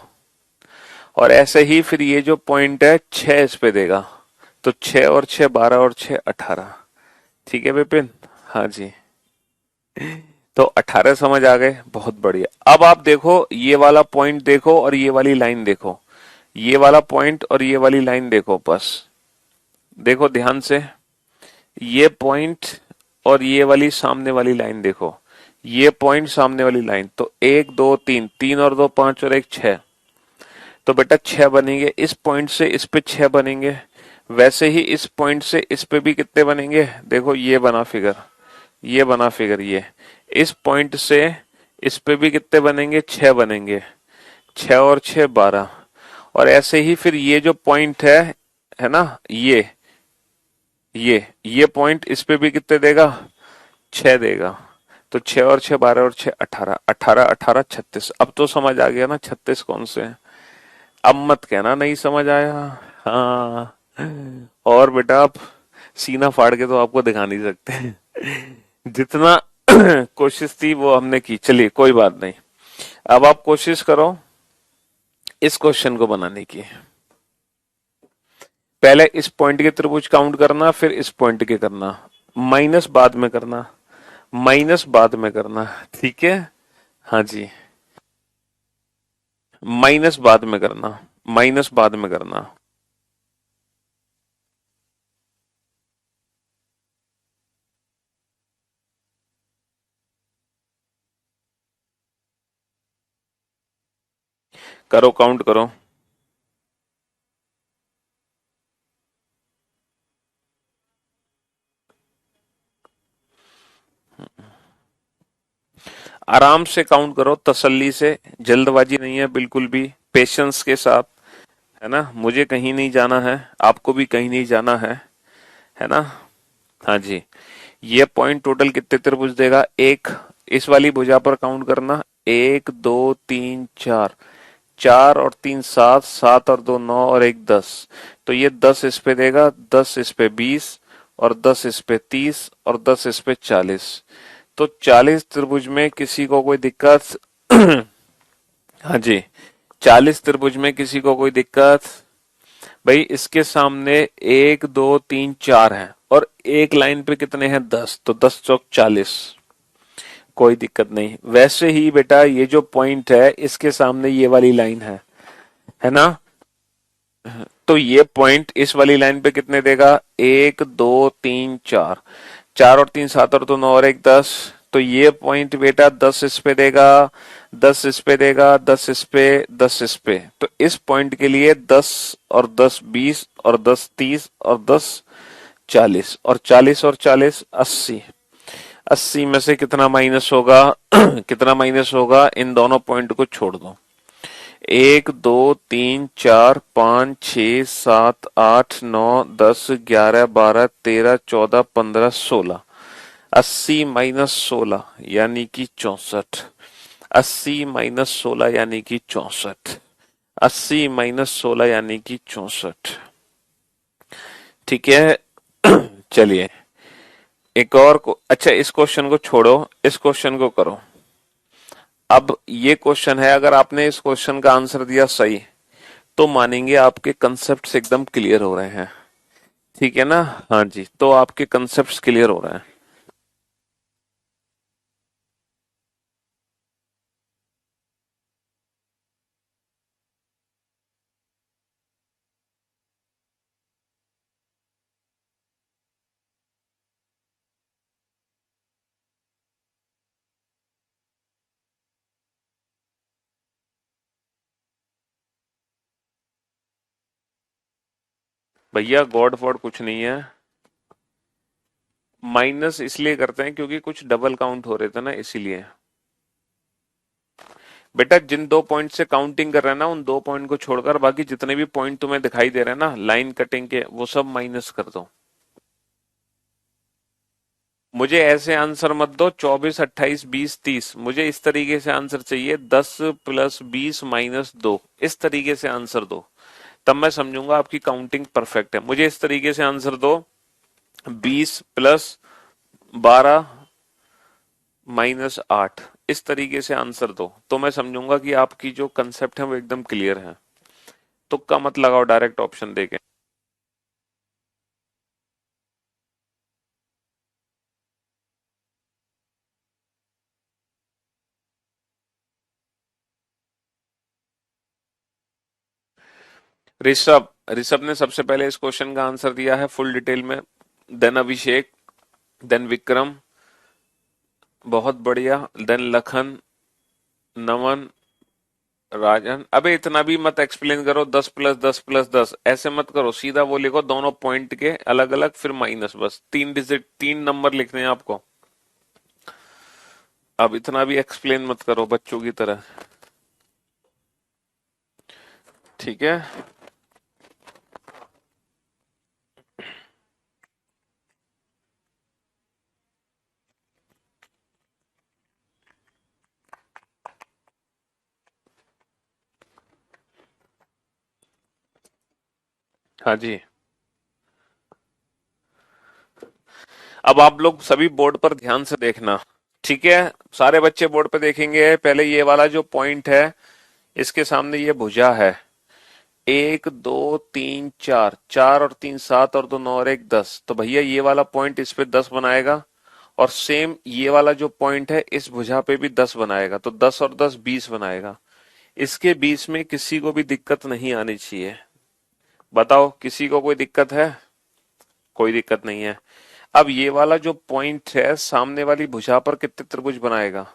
और ऐसे ही फिर ये जो पॉइंट है 6 इस पे देगा। तो 6 और 6 12 और 6 18। ठीक है विपिन, हाँ जी। तो 18 समझ आ गए, बहुत बढ़िया। अब आप देखो ये वाला पॉइंट देखो और ये वाली लाइन देखो, ये वाला पॉइंट और ये वाली लाइन देखो, बस देखो ध्यान से। ये पॉइंट और ये वाली सामने वाली लाइन देखो, ये पॉइंट सामने वाली लाइन। तो 1 2 3, 3 और 2 5 और 1 6। तो बेटा 6 बनेंगे, इस पॉइंट से इस पे 6 बनेंगे। वैसे ही इस पॉइंट से इस पे भी कितने बनेंगे, देखो ये बना फिगर, ये बना फिगर। ये इस पॉइंट से इस पे भी कितने बनेंगे, 6 बनेंगे, 6 और 6 12। और ऐसे ही फिर ये जो पॉइंट है ना, ये पॉइंट इस पे भी कितने देगा, 6 देगा। तो 6 और 6 12 और 6 18, 18 18 36। अब तो समझ आ गया ना 36 कौन से है। अब मत कहना नहीं समझ आया। हाँ, और बेटा आप सीना फाड़ के तो आपको दिखा नहीं सकते। जितना कोशिश थी वो हमने की, चलिए कोई बात नहीं। अब आप कोशिश करो इस क्वेश्चन को बनाने की। पहले इस पॉइंट के त्रिभुज काउंट करना, फिर इस पॉइंट के करना, माइनस बाद में करना, माइनस बाद में करना, ठीक है। हाँ जी, माइनस बाद में करना। माइनस बाद में करना। करो, काउंट करो। आराम से काउंट करो, तसल्ली से, जल्दबाजी नहीं है बिल्कुल भी, पेशेंस के साथ, है ना। मुझे कहीं नहीं जाना है, आपको भी कहीं नहीं जाना है ना। हाँ जी। ये पॉइंट टोटल कितने त्रिभुज देगा? एक। इस वाली भुजा पर काउंट करना। एक, दो, तीन, चार। चार और तीन सात, सात और दो नौ, और एक 10। तो ये 10 इस पे देगा, 10 इस पे 20, और 10 इस पे 30, और 10 इस पे 40। तो 40 त्रिभुज में किसी को कोई दिक्कत? हाँ जी। 40 त्रिभुज में किसी को कोई दिक्कत? भाई इसके सामने एक, दो, तीन, चार है, और एक लाइन पे कितने हैं? 10। तो 10 चौक 40। कोई दिक्कत नहीं। वैसे ही बेटा ये जो पॉइंट है इसके सामने ये वाली लाइन है ना। तो ये पॉइंट इस वाली लाइन पे कितने देगा? एक, दो, तीन, चार। चार और तीन सात, और दो नौ, और एक 10। तो ये पॉइंट बेटा 10 इस पे देगा, 10 इस पे देगा, 10 इस पे, 10 इस पे। तो इस पॉइंट के लिए 10 और 10 20, और 10 30, और 10 40, और 40 और 40 80। 80 में से कितना माइनस होगा? कितना माइनस होगा? इन दोनों पॉइंट को छोड़ दो। एक, दो, तीन, चार, पाँच, छ, सात, आठ, नौ, 10, 11, 12, 13, 14, 15, 16। 80 माइनस 16 यानी कि 64। 80 माइनस 16 यानी कि 64। 80 माइनस 16 यानी कि 64। ठीक है। चलिए एक और को, अच्छा इस क्वेश्चन को छोड़ो, इस क्वेश्चन को करो। अब ये क्वेश्चन है, अगर आपने इस क्वेश्चन का आंसर दिया सही तो मानेंगे आपके कंसेप्ट एकदम क्लियर हो रहे हैं। ठीक है ना। हाँ जी, तो आपके कंसेप्ट क्लियर हो रहे हैं। भैया गॉड फॉड कुछ नहीं है। माइनस इसलिए करते हैं क्योंकि कुछ डबल काउंट हो रहे थे ना, इसीलिए। बेटा जिन दो पॉइंट से काउंटिंग कर रहे हैं ना, उन दो पॉइंट को छोड़कर बाकी जितने भी पॉइंट तुम्हें दिखाई दे रहे हैं ना लाइन कटिंग के, वो सब माइनस कर दो। मुझे ऐसे आंसर मत दो 24, 28, 20, 30। मुझे इस तरीके से आंसर चाहिए, 10 प्लस 20 माइनस 2। इस तरीके से आंसर दो, तब मैं समझूंगा आपकी काउंटिंग परफेक्ट है। मुझे इस तरीके से आंसर दो, 20 प्लस 12 माइनस 8। इस तरीके से आंसर दो तो मैं समझूंगा कि आपकी जो कंसेप्ट है वो एकदम क्लियर है। तुक्का मत लगाओ डायरेक्ट ऑप्शन देके। ऋषभ, ऋषभ ने सबसे पहले इस क्वेश्चन का आंसर दिया है फुल डिटेल में। देन अभिषेक, देन विक्रम, बहुत बढ़िया, देन लखन, नमन, राजन। अबे इतना भी मत एक्सप्लेन करो, 10 प्लस 10 प्लस 10 ऐसे मत करो, सीधा वो लिखो दोनों पॉइंट के अलग अलग फिर माइनस, बस तीन डिजिट, तीन नंबर लिखने हैं आपको। अब इतना भी एक्सप्लेन मत करो बच्चों की तरह। ठीक है। हाँ जी। अब आप लोग सभी बोर्ड पर ध्यान से देखना। ठीक है। सारे बच्चे बोर्ड पे देखेंगे। पहले ये वाला जो पॉइंट है, इसके सामने ये भुजा है। एक, दो, तीन, चार। चार और तीन सात, और दो नौ, और एक 10। तो भैया ये वाला पॉइंट इस पे 10 बनाएगा, और सेम ये वाला जो पॉइंट है इस भुजा पे भी 10 बनाएगा। तो 10 और 10 20 बनाएगा। इसके बीच में किसी को भी दिक्कत नहीं आनी चाहिए। बताओ, किसी को कोई दिक्कत है? कोई दिक्कत नहीं है। अब ये वाला जो पॉइंट है सामने वाली भुजा पर कितने त्रिभुज बनाएगा?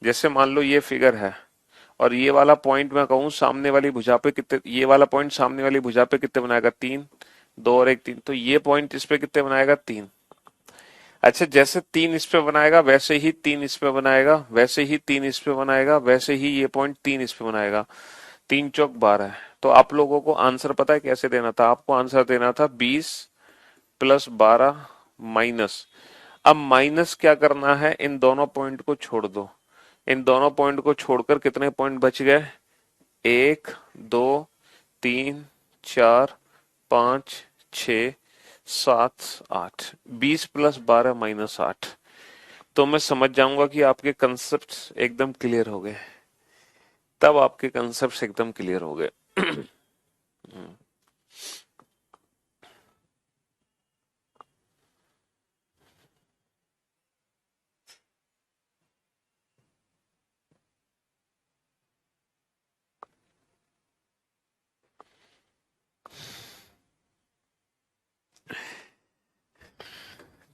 जैसे मान लो ये फिगर है और ये वाला पॉइंट मैं कहूं सामने वाली भुजा पे कितने, ये वाला पॉइंट सामने वाली भुजा पे कितने बनाएगा? 3, 2 और 1 3। तो ये पॉइंट इस पे कितने बनाएगा? 3। अच्छा, जैसे 3 इस पे बनाएगा वैसे ही 3 इस पे बनाएगा, वैसे ही 3 इस पे बनाएगा, वैसे ही ये पॉइंट 3 इस पे बनाएगा। 3 चौक 12 है। तो आप लोगों को आंसर पता है कैसे देना था? आपको आंसर देना था 20 प्लस 12 माइनस। अब माइनस क्या करना है? इन दोनों पॉइंट को छोड़ दो। इन दोनों पॉइंट को छोड़कर कितने पॉइंट बच गए? 1 2 3 4 5 6 7 8। 20 प्लस 12 माइनस 8। तो मैं समझ जाऊंगा कि आपके कंसेप्ट एकदम क्लियर हो गए। तब आपके कंसेप्ट एकदम क्लियर हो गए।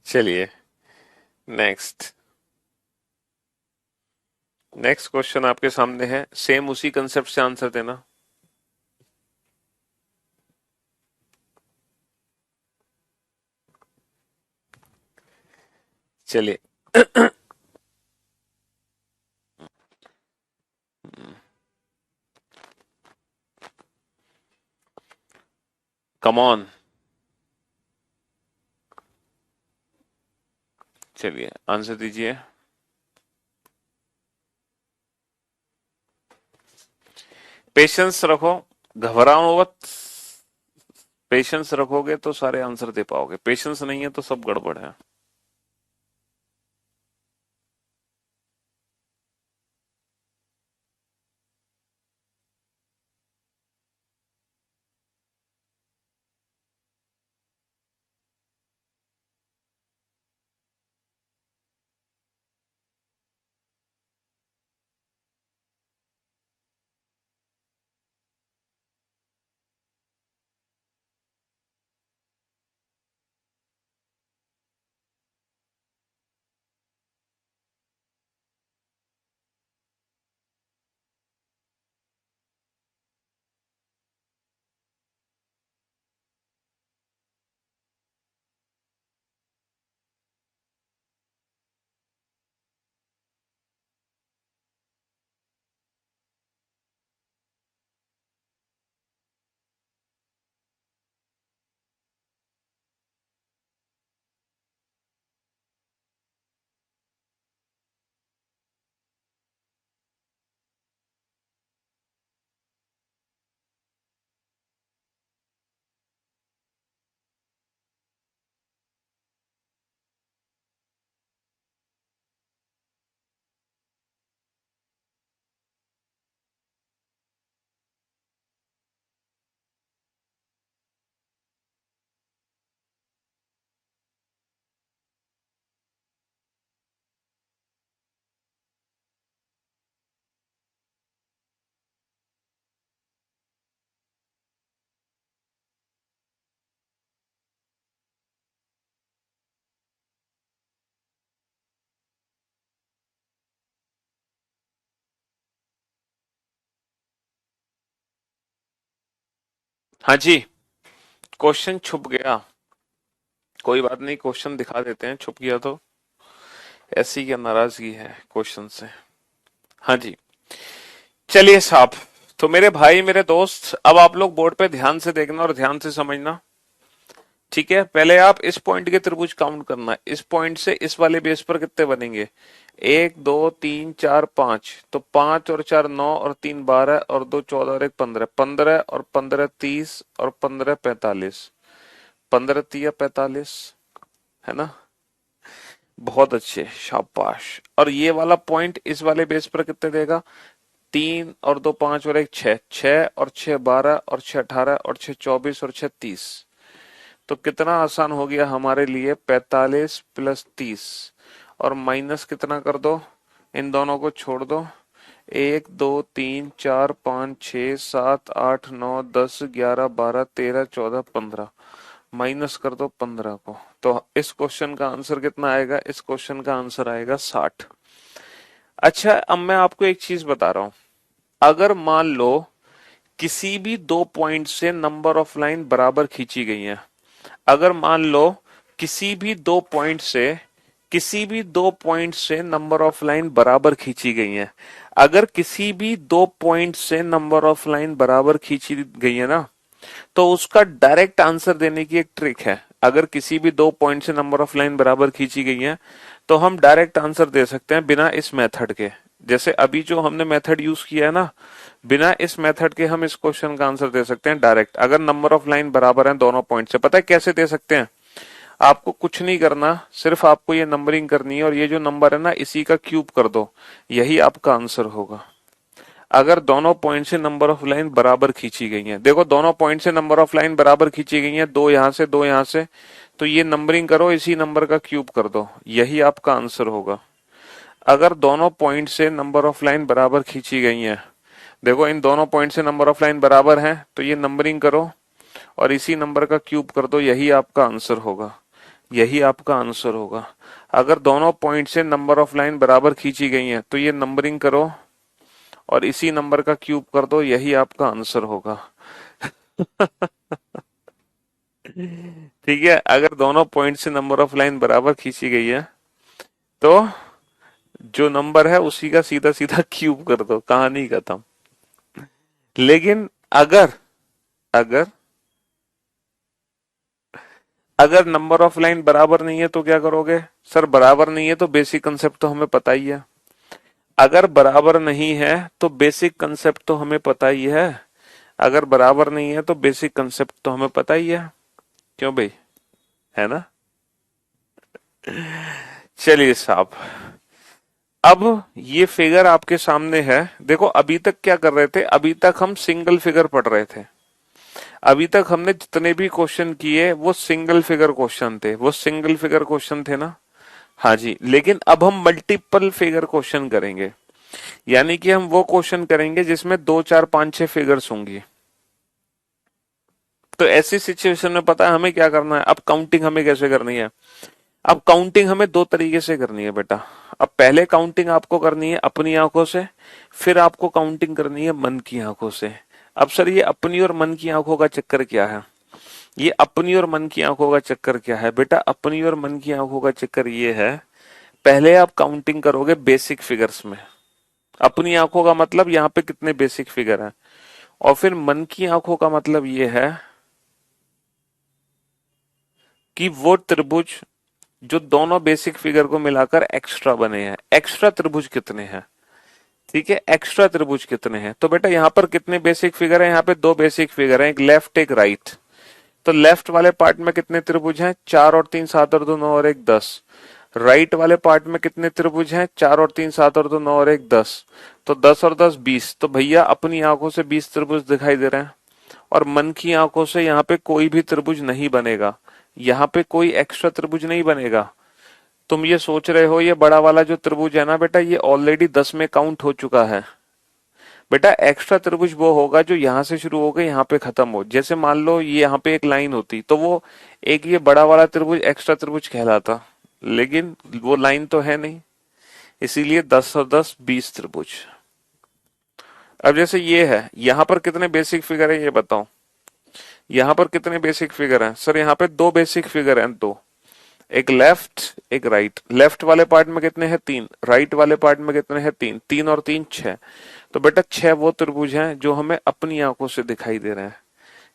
चलिए नेक्स्ट। नेक्स्ट क्वेश्चन आपके सामने है, सेम उसी कंसेप्ट से आंसर देना। चलिए। Come on. चलिए आंसर दीजिए। पेशेंस रखो, घबराओ मत। पेशेंस रखोगे तो सारे आंसर दे पाओगे, पेशेंस नहीं है तो सब गड़बड़ है। हाँ जी, क्वेश्चन छुप गया। कोई बात नहीं, क्वेश्चन दिखा देते हैं, छुप गया तो। ऐसी क्या नाराजगी है क्वेश्चन से? हाँ जी। चलिए साहब, तो मेरे भाई मेरे दोस्त, अब आप लोग बोर्ड पे ध्यान से देखना और ध्यान से समझना। ठीक है, पहले आप इस पॉइंट के त्रिभुज काउंट करना। इस पॉइंट से इस वाले बेस पर कितने बनेंगे? 1 2 3 4 5। तो 5 और 4 9 और 3 12 और 2 14 और 1 15। 15 और 15 30 और 15 45। 15 3 45, है ना? बहुत अच्छे, शाबाश। और ये वाला पॉइंट इस वाले बेस पर कितने देगा? 3 और 2 5 और 1 6। 6 और 6 12 और 6 18 और 6 24 और 6 30। तो कितना आसान हो गया हमारे लिए? 45 प्लस 30 और माइनस कितना कर दो? इन दोनों को छोड़ दो। एक, दो, तीन, चार, पाँच, छः, सात, आठ, नौ, 10, 11, 12, 13, 14, 15। माइनस कर दो 15 को, तो इस क्वेश्चन का आंसर कितना आएगा? इस क्वेश्चन का आंसर आएगा 60। अच्छा, अब मैं आपको एक चीज बता रहा हूं। अगर मान लो किसी भी दो पॉइंट से नंबर ऑफ लाइन बराबर खींची गई है, अगर मान लो किसी भी दो पॉइंट से नंबर ऑफ लाइन बराबर खींची गई है, अगर किसी भी दो पॉइंट से नंबर ऑफ लाइन बराबर खींची गई है ना, तो उसका डायरेक्ट आंसर देने की एक ट्रिक है। अगर किसी भी दो पॉइंट से नंबर ऑफ लाइन बराबर खींची गई है, तो हम डायरेक्ट आंसर दे सकते हैं बिना इस मेथड के। जैसे अभी जो हमने मेथड यूज किया है ना, बिना इस मेथड के हम इस क्वेश्चन का आंसर दे सकते हैं डायरेक्ट। अगर नंबर ऑफ लाइन बराबर है दोनों पॉइंट से, पता है कैसे दे सकते हैं? आपको कुछ नहीं करना, सिर्फ आपको ये नंबरिंग करनी है और ये जो नंबर है ना, इसी का क्यूब कर दो, यही आपका आंसर होगा। अगर दोनों पॉइंट से नंबर ऑफ लाइन बराबर खींची गई है, देखो दोनों पॉइंट से नंबर ऑफ लाइन बराबर खींची गई है, दो यहां से दो यहां से, तो ये नंबरिंग करो, इसी नंबर का क्यूब कर दो, यही आपका आंसर होगा। अगर दोनों पॉइंट से नंबर ऑफ लाइन बराबर खींची गई है, देखो इन दोनों पॉइंट से नंबर ऑफ लाइन बराबर है, तो ये नंबरिंग करो और इसी नंबर का क्यूब कर दो, यही आपका आंसर होगा, यही आपका आंसर होगा। अगर दोनों पॉइंट से नंबर ऑफ लाइन बराबर खींची गई है, तो ये नंबरिंग करो और इसी नंबर का क्यूब कर दो, यही आपका आंसर होगा। ठीक है, अगर दोनों पॉइंट से नंबर ऑफ लाइन बराबर खींची गई है, तो जो नंबर है उसी का सीधा सीधा क्यूब कर दो, कहानी खत्म। लेकिन अगर अगर अगर नंबर ऑफ लाइन बराबर नहीं है तो क्या करोगे? सर बराबर नहीं है तो बेसिक कंसेप्ट तो हमें पता ही है। अगर बराबर नहीं है तो बेसिक कंसेप्ट तो हमें पता ही है। अगर बराबर नहीं है तो बेसिक कंसेप्ट तो हमें पता ही है। क्यों भाई, है ना? चलिए साहब, अब ये फिगर आपके सामने है। देखो अभी तक क्या कर रहे थे? अभी तक हम सिंगल फिगर पढ़ रहे थे। अभी तक हमने जितने भी क्वेश्चन किए वो सिंगल फिगर क्वेश्चन थे, वो सिंगल फिगर क्वेश्चन थे ना। हाँ जी, लेकिन अब हम मल्टीपल फिगर क्वेश्चन करेंगे। यानी कि हम वो क्वेश्चन करेंगे जिसमें दो चार पांच छह फिगर्स होंगी। तो ऐसी सिचुएशन में पता है हमें क्या करना है? अब काउंटिंग हमें कैसे करनी है? अब काउंटिंग हमें दो तरीके से करनी है बेटा। अब पहले काउंटिंग आपको करनी है अपनी आंखों से, फिर आपको काउंटिंग करनी है मन की आंखों से। अब सर ये अपनी और मन की आंखों का चक्कर क्या है? ये अपनी और मन की आंखों का चक्कर क्या है बेटा? अपनी और मन की आंखों का चक्कर ये है, पहले आप काउंटिंग करोगे बेसिक फिगर्स में। अपनी आंखों का मतलब यहाँ पे कितने बेसिक फिगर हैं, और फिर मन की आंखों का मतलब ये है कि वो त्रिभुज जो दोनों बेसिक फिगर को मिलाकर एक्स्ट्रा बने हैं, एक्स्ट्रा त्रिभुज कितने हैं। ठीक है, एक्स्ट्रा त्रिभुज कितने हैं? तो बेटा यहाँ पर कितने बेसिक फिगर है? यहाँ पे दो बेसिक फिगर है, एक लेफ्ट एक राइट। तो लेफ्ट वाले पार्ट में कितने त्रिभुज हैं? 4 और 3 7 और 2 9 और 1 10। राइट वाले पार्ट में कितने त्रिभुज हैं? 4 और 3 7 और 2 9 और 1 10। तो 10 और 10 20। तो भैया अपनी आंखों से 20 त्रिभुज दिखाई दे रहे हैं, और मन की आंखों से यहाँ पे कोई भी त्रिभुज नहीं बनेगा, यहाँ पे कोई एक्स्ट्रा त्रिभुज नहीं बनेगा। तुम ये सोच रहे हो ये बड़ा वाला जो त्रिभुज है ना बेटा, ये ऑलरेडी 10 में काउंट हो चुका है। बेटा एक्स्ट्रा त्रिभुज वो होगा जो यहां से शुरू होकर यहाँ पे खत्म हो। जैसे मान लो ये यहाँ पे एक लाइन होती, तो वो एक ये बड़ा वाला त्रिभुज एक्स्ट्रा त्रिभुज कहलाता, लेकिन वो लाइन तो है नहीं, इसीलिए 10 और 10 20 त्रिभुज। अब जैसे ये है, यहाँ पर कितने बेसिक फिगर है ये बताओ? यहाँ पर कितने बेसिक फिगर हैं? सर यहाँ पे दो बेसिक फिगर हैं, दो, एक लेफ्ट एक राइट। लेफ्ट वाले पार्ट में कितने हैं? 3। राइट वाले पार्ट में कितने हैं? 3। 3 और 3 6। तो बेटा 6 वो त्रिभुज हैं जो हमें अपनी आंखों से दिखाई दे रहे हैं,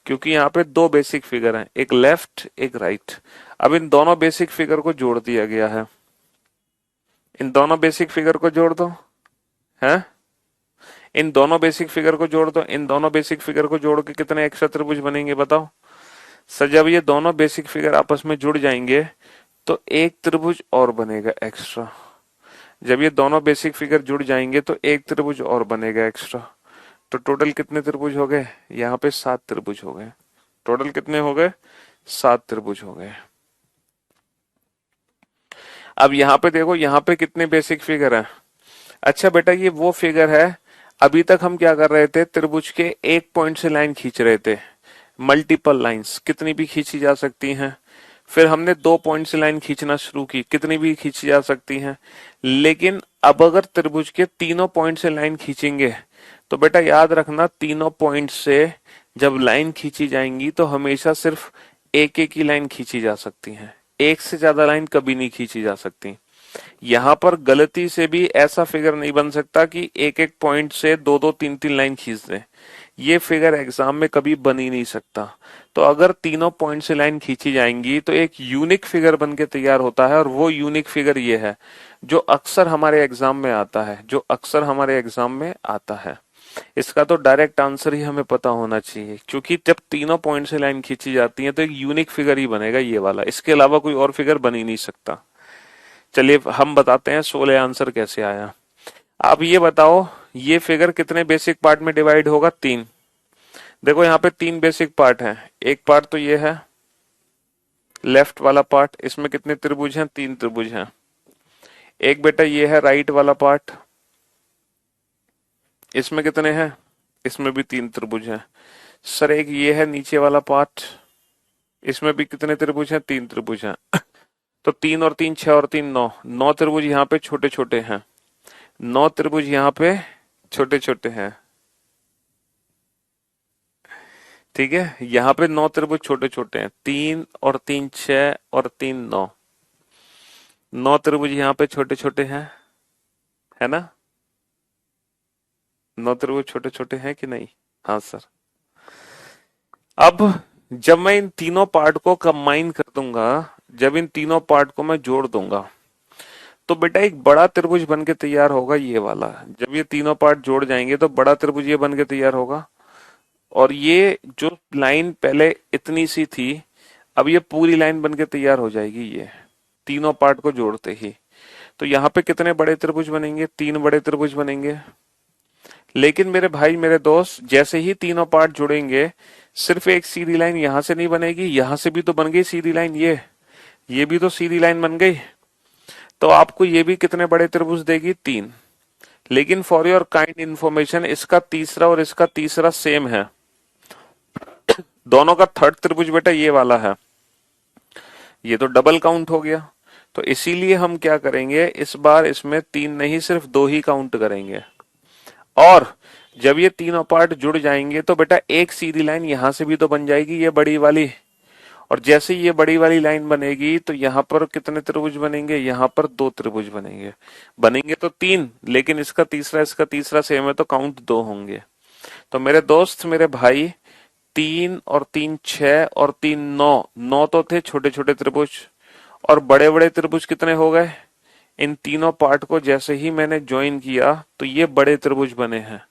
क्योंकि यहाँ पे दो बेसिक फिगर हैं, एक लेफ्ट एक राइट। अब इन दोनों बेसिक फिगर को जोड़ दिया गया है, इन दोनों बेसिक फिगर को जोड़ दो, है इन दोनों बेसिक फिगर को जोड़ दो। इन दोनों बेसिक फिगर को जोड़ के कितने एक्स्ट्रा त्रिभुज बनेंगे बताओ? सर जब ये दोनों बेसिक फिगर आपस में जुड़ जाएंगे तो एक त्रिभुज और बनेगा एक्स्ट्रा। जब ये दोनों बेसिक फिगर जुड़ जाएंगे तो एक त्रिभुज और बनेगा एक्स्ट्रा। तो टोटल कितने त्रिभुज हो गए? यहाँ पे 7 त्रिभुज हो गए। टोटल कितने हो गए? 7 त्रिभुज हो गए। अब यहाँ पे देखो, यहाँ पे कितने बेसिक फिगर हैं? अच्छा बेटा ये वो फिगर है अभी तक हम क्या कर रहे थे, त्रिभुज के एक पॉइंट से लाइन खींच रहे थे। मल्टीपल लाइंस कितनी भी खींची जा सकती हैं। फिर हमने 2 पॉइंट से लाइन खींचना शुरू की, कितनी भी खींची जा सकती हैं। लेकिन अब अगर त्रिभुज के तीनों पॉइंट से लाइन खींचेंगे तो बेटा याद रखना, तीनों पॉइंट से जब लाइन खींची जाएंगी तो हमेशा सिर्फ एक एक ही लाइन खींची जा सकती है, एक से ज्यादा लाइन कभी नहीं खींची जा सकती। यहां पर गलती से भी ऐसा फिगर नहीं बन सकता कि एक एक पॉइंट से दो दो तीन तीन लाइन खींच दें, ये फिगर एग्जाम में कभी बन ही नहीं सकता। तो अगर तीनों पॉइंट से लाइन खींची जाएंगी तो एक यूनिक फिगर बन के तैयार होता है, और वो यूनिक फिगर ये है जो अक्सर हमारे एग्जाम में आता है, जो अक्सर हमारे एग्जाम में आता है। इसका तो डायरेक्ट आंसर ही हमें पता होना चाहिए, क्योंकि जब तीनों पॉइंट से लाइन खींची जाती है तो एक यूनिक फिगर ही बनेगा ये वाला, इसके अलावा कोई और फिगर बन ही नहीं सकता। चलिए हम बताते हैं 16 आंसर कैसे आया। आप ये बताओ, ये फिगर कितने बेसिक पार्ट में डिवाइड होगा? 3। देखो यहाँ पे 3 बेसिक पार्ट हैं। एक पार्ट तो ये है लेफ्ट वाला पार्ट, इसमें कितने त्रिभुज हैं? 3 त्रिभुज हैं। एक बेटा ये है राइट वाला पार्ट, इसमें कितने हैं? इसमें भी 3 त्रिभुज हैं। सर एक ये है नीचे वाला पार्ट, इसमें भी कितने त्रिभुज हैं? 3 त्रिभुज हैं। तो 3 और 3 6 और 3 9, 9 त्रिभुज यहाँ पे छोटे छोटे हैं, 9 त्रिभुज यहाँ पे छोटे छोटे हैं। ठीक है, यहाँ पे 9 त्रिभुज छोटे छोटे हैं, 3 और 3 6 और 3 9, 9 त्रिभुज यहाँ पे छोटे छोटे हैं, है ना? 9 त्रिभुज छोटे छोटे हैं कि नहीं? हाँ सर। अब जब मैं इन तीनों पार्ट को कंबाइन कर दूंगा, जब इन तीनों पार्ट को मैं जोड़ दूंगा तो बेटा एक बड़ा त्रिभुज बन के तैयार होगा ये वाला। जब ये तीनों पार्ट जोड़ जाएंगे तो बड़ा त्रिभुज ये बन के तैयार होगा। और ये जो लाइन पहले इतनी सी थी, अब ये पूरी लाइन बन के तैयार हो जाएगी ये तीनों पार्ट को जोड़ते ही। तो यहाँ पे कितने बड़े त्रिभुज बनेंगे? 3 बड़े त्रिभुज बनेंगे। लेकिन मेरे भाई मेरे दोस्त, जैसे ही तीनों पार्ट जुड़ेंगे सिर्फ एक सीधी लाइन यहां से नहीं बनेगी, यहां से भी तो बन गई सीधी लाइन, ये भी तो सीधी लाइन बन गई। तो आपको ये भी कितने बड़े त्रिभुज देगी? 3। लेकिन फॉर योर काइंड इंफॉर्मेशन, इसका तीसरा और इसका तीसरा सेम है, दोनों का थर्ड त्रिभुज बेटा ये वाला है, ये तो डबल काउंट हो गया। तो इसीलिए हम क्या करेंगे, इस बार इसमें 3 नहीं सिर्फ 2 ही काउंट करेंगे। और जब ये तीनों पार्ट जुड़ जाएंगे तो बेटा एक सीधी लाइन यहां से भी तो बन जाएगी, ये बड़ी वाली। और जैसे ये बड़ी वाली लाइन बनेगी तो यहाँ पर कितने त्रिभुज बनेंगे? यहाँ पर 2 त्रिभुज बनेंगे। बनेंगे तो 3, लेकिन इसका तीसरा सेम है तो काउंट 2 होंगे। तो मेरे दोस्त मेरे भाई, 3 और 3 6 और 3 9, 9 तो थे छोटे छोटे त्रिभुज, और बड़े बड़े त्रिभुज कितने हो गए? इन तीनों पार्ट को जैसे ही मैंने ज्वाइन किया तो ये बड़े त्रिभुज बने हैं।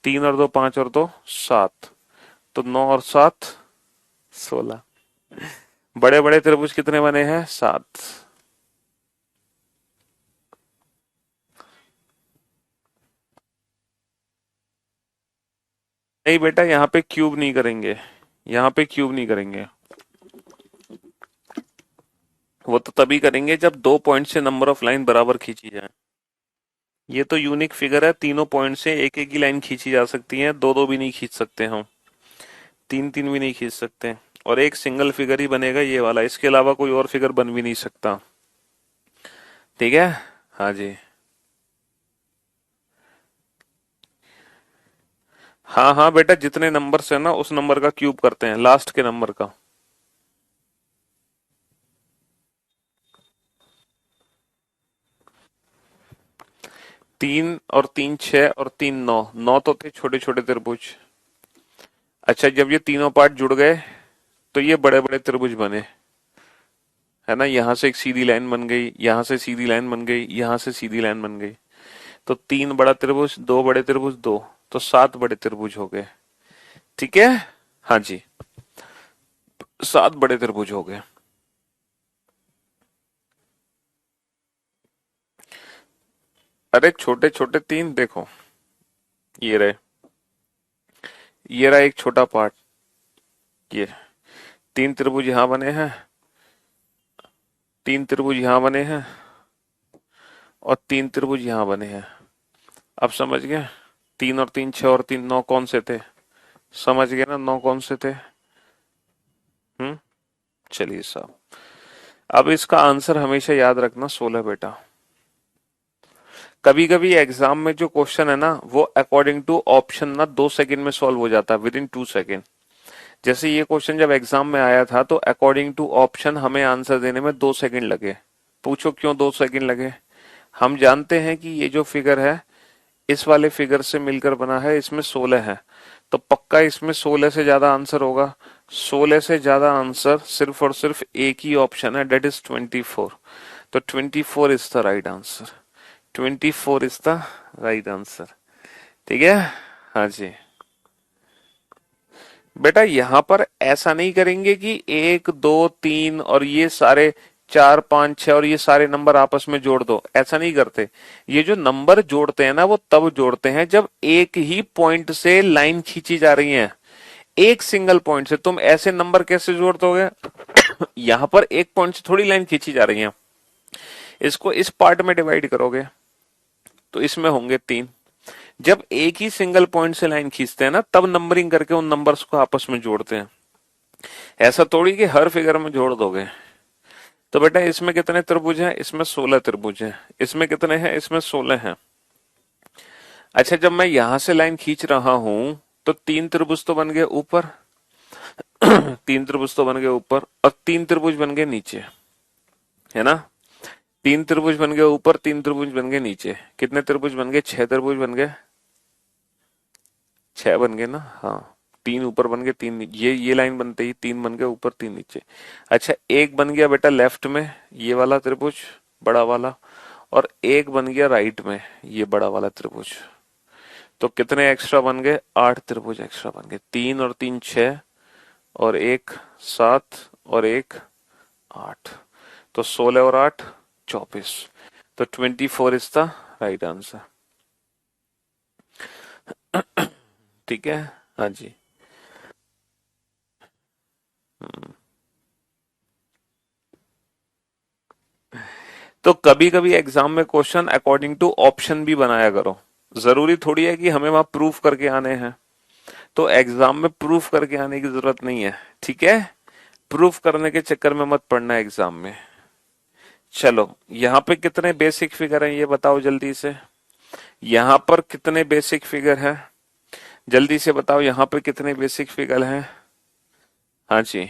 3 और 2 5 और 2 7, तो 9 और 7 16। बड़े बड़े त्रिभुज कितने बने हैं? 7। नहीं बेटा, यहाँ पे क्यूब नहीं करेंगे, यहाँ पे क्यूब नहीं करेंगे। वो तो तभी करेंगे जब 2 पॉइंट से नंबर ऑफ लाइन बराबर खींची जाए। ये तो यूनिक फिगर है, तीनों पॉइंट से एक एक ही लाइन खींची जा सकती है, दो दो भी नहीं खींच सकते हम, 3 3 भी नहीं खींच सकते। और एक सिंगल फिगर ही बनेगा ये वाला, इसके अलावा कोई और फिगर बन भी नहीं सकता। ठीक है, हाँ जी। हाँ हाँ बेटा, जितने नंबर्स है ना उस नंबर का क्यूब करते हैं, लास्ट के नंबर का। तीन और 3 6 और 3 9, 9 तो थे छोटे छोटे त्रिभुज। अच्छा, जब ये तीनों पार्ट जुड़ गए तो ये बड़े बड़े त्रिभुज बने, है ना? यहां से एक सीधी लाइन बन गई, यहां से सीधी लाइन बन गई, यहां से सीधी लाइन बन गई। तो 3 बड़ा त्रिभुज, 2 बड़े त्रिभुज, 2, तो 7 बड़े त्रिभुज हो गए। ठीक है, हाँ जी, 7 बड़े त्रिभुज हो गए। अरे छोटे छोटे 3 देखो, ये रहे, ये रहा एक छोटा पार्ट, ये 3 त्रिभुज यहां बने हैं, 3 त्रिभुज यहां बने हैं, और 3 त्रिभुज यहां बने हैं। अब समझ गए? तीन और तीन छह और तीन नौ, कौन से थे? समझ गए ना नौ कौन से थे? चलिए साहब, अब इसका आंसर हमेशा याद रखना 16 बेटा। कभी कभी एग्जाम में जो क्वेश्चन है ना वो अकॉर्डिंग टू ऑप्शन ना 2 सेकंड में सॉल्व हो जाता है, विद इन 2 सेकंड। जैसे ये क्वेश्चन जब एग्जाम में आया था तो अकॉर्डिंग टू ऑप्शन हमें आंसर देने में 2 सेकंड लगे। पूछो क्यों 2 सेकंड लगे? हम जानते हैं कि ये जो फिगर है इस वाले फिगर से मिलकर बना है, इसमें 16 है, तो पक्का इसमें 16 से ज्यादा आंसर होगा। 16 से ज्यादा आंसर सिर्फ और सिर्फ एक ही ऑप्शन है, डेट इज 24। तो 24 is the right answer. 24 is the right answer. ठीक है। हाँ जी बेटा, यहां पर ऐसा नहीं करेंगे कि एक दो तीन और ये सारे चार पांच छह और ये सारे नंबर आपस में जोड़ दो, ऐसा नहीं करते। ये जो नंबर जोड़ते हैं ना वो तब जोड़ते हैं जब एक ही पॉइंट से लाइन खींची जा रही है। एक सिंगल पॉइंट से तुम ऐसे नंबर कैसे जोड़ दोगे? यहां पर एक पॉइंट से थोड़ी लाइन खींची जा रही है। इसको इस पार्ट में डिवाइड करोगे तो इसमें होंगे तीन। जब एक ही सिंगल पॉइंट से लाइन खींचते हैं ना तब नंबरिंग करके उन नंबर्स को आपस में जोड़ते हैं। ऐसा थोड़ी कि हर फिगर में जोड़ दोगे। तो बेटा इसमें कितने त्रिभुज हैं? इसमें 16 त्रिभुज हैं। इसमें कितने हैं? इसमें 16 हैं। अच्छा, जब मैं यहां से लाइन खींच रहा हूं तो तीन त्रिभुज तो बन गए ऊपर तीन त्रिभुज तो बन गए ऊपर और तीन त्रिभुज बन गए नीचे, है ना? तीन त्रिभुज बन गए ऊपर, तीन त्रिभुज बन गए नीचे। कितने त्रिभुज बन गए? 6 त्रिभुज बन गए। 6 बन गए ना? हाँ, तीन ऊपर बन गए, तीन नीचे। ये लाइन बनते ही तीन बन गए ऊपर, तीन नीचे। अच्छा, एक बन गया बेटा लेफ्ट में ये वाला त्रिभुज, बड़ा वाला, और एक बन गया राइट में ये बड़ा वाला त्रिभुज। तो कितने एक्स्ट्रा बन गए? 8 त्रिभुज एक्स्ट्रा बन गए। तीन और तीन 6 और एक 7 और एक 8। तो 16 और 8 24। तो 24 इज द राइट आंसर। ठीक है। हाँ जी। तो कभी कभी एग्जाम में क्वेश्चन अकॉर्डिंग टू ऑप्शन भी बनाया करो। जरूरी थोड़ी है कि हमें वहां प्रूफ करके आने हैं। तो एग्जाम में प्रूफ करके आने की जरूरत नहीं है। ठीक है। प्रूफ करने के चक्कर में मत पड़ना एग्जाम में। चलो, यहाँ पे कितने बेसिक फिगर हैं ये बताओ जल्दी से। यहाँ पर कितने बेसिक फिगर हैं? जल्दी से बताओ यहाँ पे कितने बेसिक फिगर हैं। हाँ जी।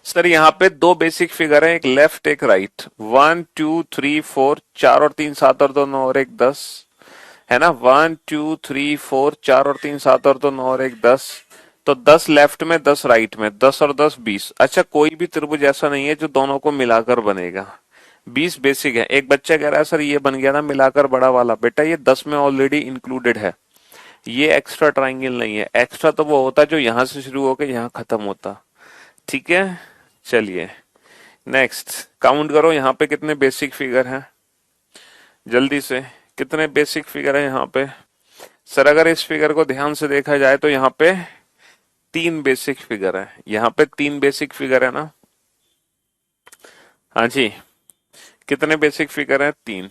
सर यहाँ पे दो बेसिक फिगर है, एक लेफ्ट एक राइट। 1 2 3 4, चार और तीन 7 और दो 9 और एक 10, है ना? 1 2 3 4, चार और तीन 7 और दो 9 और एक 10। तो 10 लेफ्ट में 10 राइट में, 10 और 10 20। अच्छा, कोई भी त्रिभुज ऐसा नहीं है जो दोनों को मिलाकर बनेगा। 20 बेसिक है। एक बच्चा कह रहा है सर ये बन गया ना मिलाकर बड़ा वाला। बेटा ये 10 में ऑलरेडी इंक्लूडेड है, ये एक्स्ट्रा ट्राइंगल नहीं है। एक्स्ट्रा तो वो होता जो यहां से शुरू होकर यहां खत्म होता। ठीक है। चलिए नेक्स्ट काउंट करो यहाँ पे कितने बेसिक फिगर हैं जल्दी से। कितने बेसिक फिगर है यहाँ पे? सर अगर इस फिगर को ध्यान से देखा जाए तो यहाँ पे तीन बेसिक फिगर है। यहाँ पे तीन बेसिक फिगर है ना? हाँ जी। कितने बेसिक फिगर है? तीन।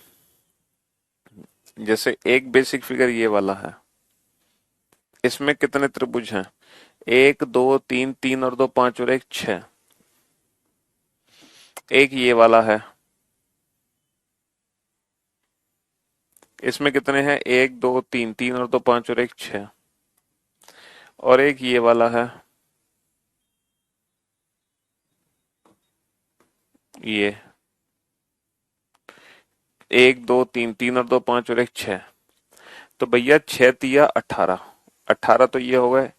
जैसे एक बेसिक फिगर ये वाला है, इसमें कितने त्रिभुज हैं? एक दो तीन, तीन और दो पांच और एक 6। एक ये वाला है, इसमें कितने हैं? एक दो तीन, तीन और दो पांच और एक 6। और एक ये वाला है, ये एक दो तीन, तीन और दो पांच और एक 6। तो भैया 6 तिया 18, 18 तो ये हो गए।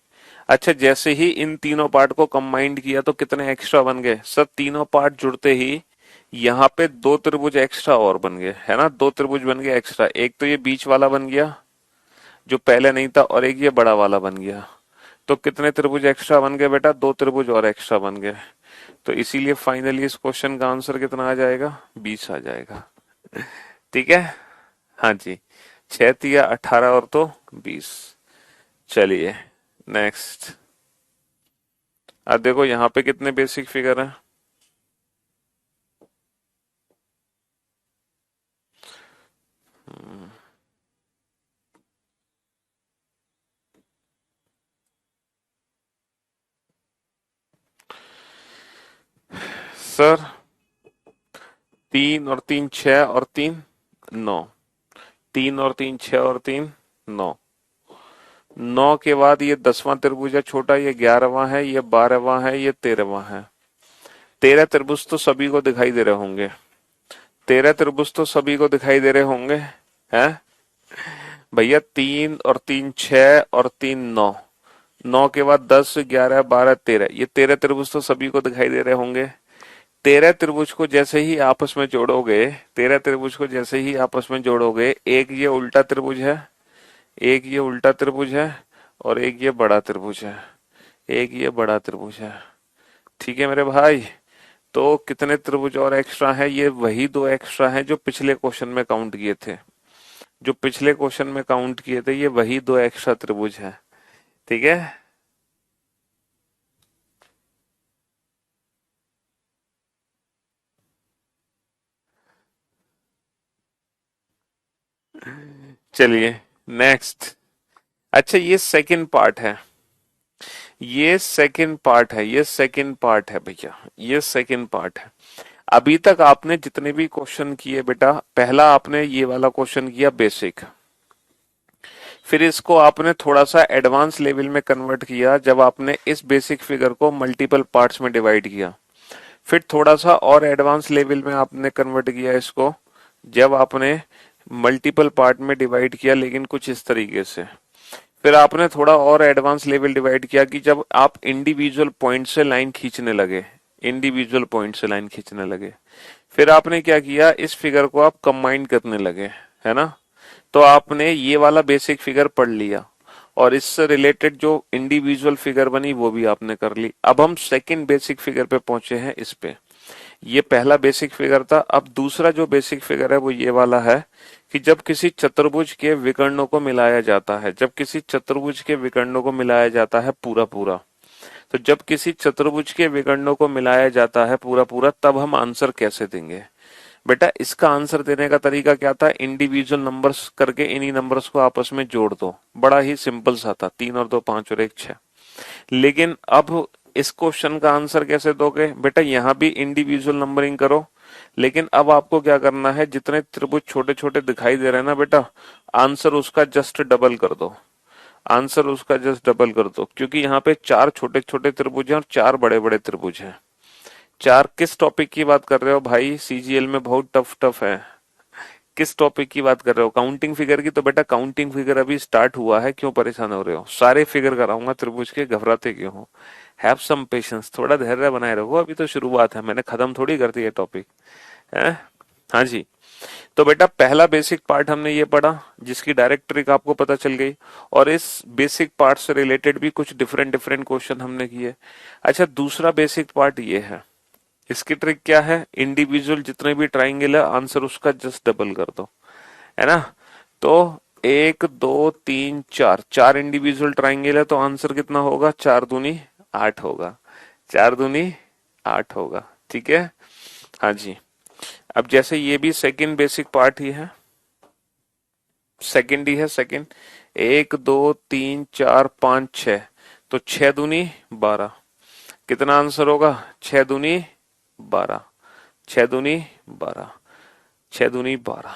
अच्छा, जैसे ही इन तीनों पार्ट को कंबाइंड किया तो कितने एक्स्ट्रा बन गए सर? तीनों पार्ट जुड़ते ही यहाँ पे दो त्रिभुज एक्स्ट्रा और बन गए, है ना? दो त्रिभुज बन गए एक्स्ट्रा। एक तो ये बीच वाला बन गया जो पहले नहीं था, और एक ये बड़ा वाला बन गया। तो कितने त्रिभुज एक्स्ट्रा बन गए बेटा? दो त्रिभुज और एक्स्ट्रा बन गए। तो इसीलिए फाइनली इस क्वेश्चन का आंसर कितना आ जाएगा? 20 आ जाएगा। ठीक है। हाँ जी, 6 तिया 18 और तो 20। चलिए नेक्स्ट। अब देखो यहाँ पे कितने बेसिक फिगर हैं। सर 3 और 3 6 और 3 9। 3 और 3 6 और 3 9। 9 के बाद ये 10वां त्रिभुज है छोटा, ये 11वां है, ये 12वां है, ये 13वां है। 13 त्रिभुज तो सभी को दिखाई दे रहे होंगे। 13 त्रिभुज तो सभी को दिखाई दे रहे होंगे, हैं भैया? 3 और 3 6 और 3 9। 9 के बाद 10 11 12 13, ये 13 त्रिभुज तो सभी को दिखाई दे रहे होंगे। 13 त्रिभुज को जैसे ही आपस में जोड़ोगे, 13 त्रिभुज को जैसे ही आपस में जोड़ोगे, एक ये उल्टा त्रिभुज है, एक ये उल्टा त्रिभुज है, और एक ये बड़ा त्रिभुज है, एक ये बड़ा त्रिभुज है। ठीक है मेरे भाई। तो कितने त्रिभुज और एक्स्ट्रा है? ये वही दो एक्स्ट्रा हैं जो पिछले क्वेश्चन में काउंट किए थे। जो पिछले क्वेश्चन में काउंट किए थे, ये वही दो एक्स्ट्रा त्रिभुज हैं। ठीक है। चलिए नेक्स्ट। अच्छा, ये सेकंड पार्ट है, ये सेकंड पार्ट है, ये सेकंड पार्ट है भैया, ये सेकंड पार्ट है। अभी तक आपने जितने भी क्वेश्चन किए बेटा, पहला आपने ये वाला क्वेश्चन किया बेसिक, फिर इसको आपने थोड़ा सा एडवांस लेवल में कन्वर्ट किया जब आपने इस बेसिक फिगर को मल्टीपल पार्ट्स में डिवाइड किया। फिर थोड़ा सा और एडवांस लेवल में आपने कन्वर्ट किया इसको जब आपने मल्टीपल पार्ट में डिवाइड किया, लेकिन कुछ इस तरीके से। फिर आपने थोड़ा और एडवांस लेवल डिवाइड किया कि जब आप इंडिविजुअल पॉइंट से लाइन खींचने लगे, इंडिविजुअल पॉइंट से लाइन खींचने लगे। फिर आपने क्या किया, इस फिगर को आप कंबाइन करने लगे, है ना? तो आपने ये वाला बेसिक फिगर पढ़ लिया, और इससे रिलेटेड जो इंडिविजुअल फिगर बनी वो भी आपने कर ली। अब हम सेकंड बेसिक फिगर पे पहुंचे हैं, इस पे। ये पहला बेसिक फिगर था। अब दूसरा जो बेसिक फिगर है वो ये वाला है कि जब किसी चतुर्भुज के विकर्णों को मिलाया जाता है, जब किसी चतुर्भुज के विकर्णों को मिलाया जाता है पूरा पूरा, तो जब किसी चतुर्भुज के विकर्णों को मिलाया जाता है पूरा पूरा, तब हम आंसर कैसे देंगे? बेटा इसका आंसर देने का तरीका क्या था? इंडिविजुअल नंबर्स करके इन्हीं नंबर्स को आपस में जोड़ दो। बड़ा ही सिंपल सा था, 3 और 2 5 और 1 6। लेकिन अब इस क्वेश्चन का आंसर कैसे दोगे? बेटा यहाँ भी इंडिविजुअल नंबरिंग करो, लेकिन अब आपको क्या करना है, जितने त्रिभुज छोटे छोटे दिखाई दे रहे हैं ना बेटा, आंसर उसका जस्ट डबल कर दो। आंसर उसका जस्ट डबल कर दो, क्योंकि यहाँ पे 4 छोटे छोटे त्रिभुज हैं और 4 बड़े बड़े त्रिभुज हैं। 4 किस टॉपिक की बात कर रहे हो भाई? सीजीएल में बहुत टफ टफ है। किस टॉपिक की बात कर रहे हो? काउंटिंग फिगर की? तो बेटा काउंटिंग फिगर अभी स्टार्ट हुआ है, क्यों परेशान हो रहे हो? सारे फिगर कराऊंगा त्रिभुज के, घबराते क्यों हो? हैव सम पेशेंस, थोड़ा धैर्य बनाए रखो, अभी तो शुरुआत है, मैंने खत्म थोड़ी कर दी ये टॉपिक है। हाँ जी। तो बेटा पहला बेसिक पार्ट हमने ये पढ़ा, जिसकी डायरेक्ट ट्रिक आपको पता चल गई, और इस बेसिक पार्ट से रिलेटेड भी कुछ डिफरेंट डिफरेंट क्वेश्चन हमने किए। अच्छा, दूसरा बेसिक पार्ट ये है, इसकी ट्रिक क्या है? इंडिविजुअल जितने भी ट्राइंगल है, आंसर उसका जस्ट डबल कर दो, है ना? तो 1 2 3 4, 4 इंडिविजुअल ट्राइंगल है, तो आंसर कितना होगा? 4 दूनी 8 होगा, 4 दूनी 8 होगा। ठीक है। हाँ जी। अब जैसे ये भी सेकंड बेसिक पार्ट ही है, सेकंड ही है, सेकंड। 1 2 3 4 5 6, तो 6 दूनी 12। कितना आंसर होगा? 6 दूनी 12, 6 दूनी 12, 6 दूनी 12।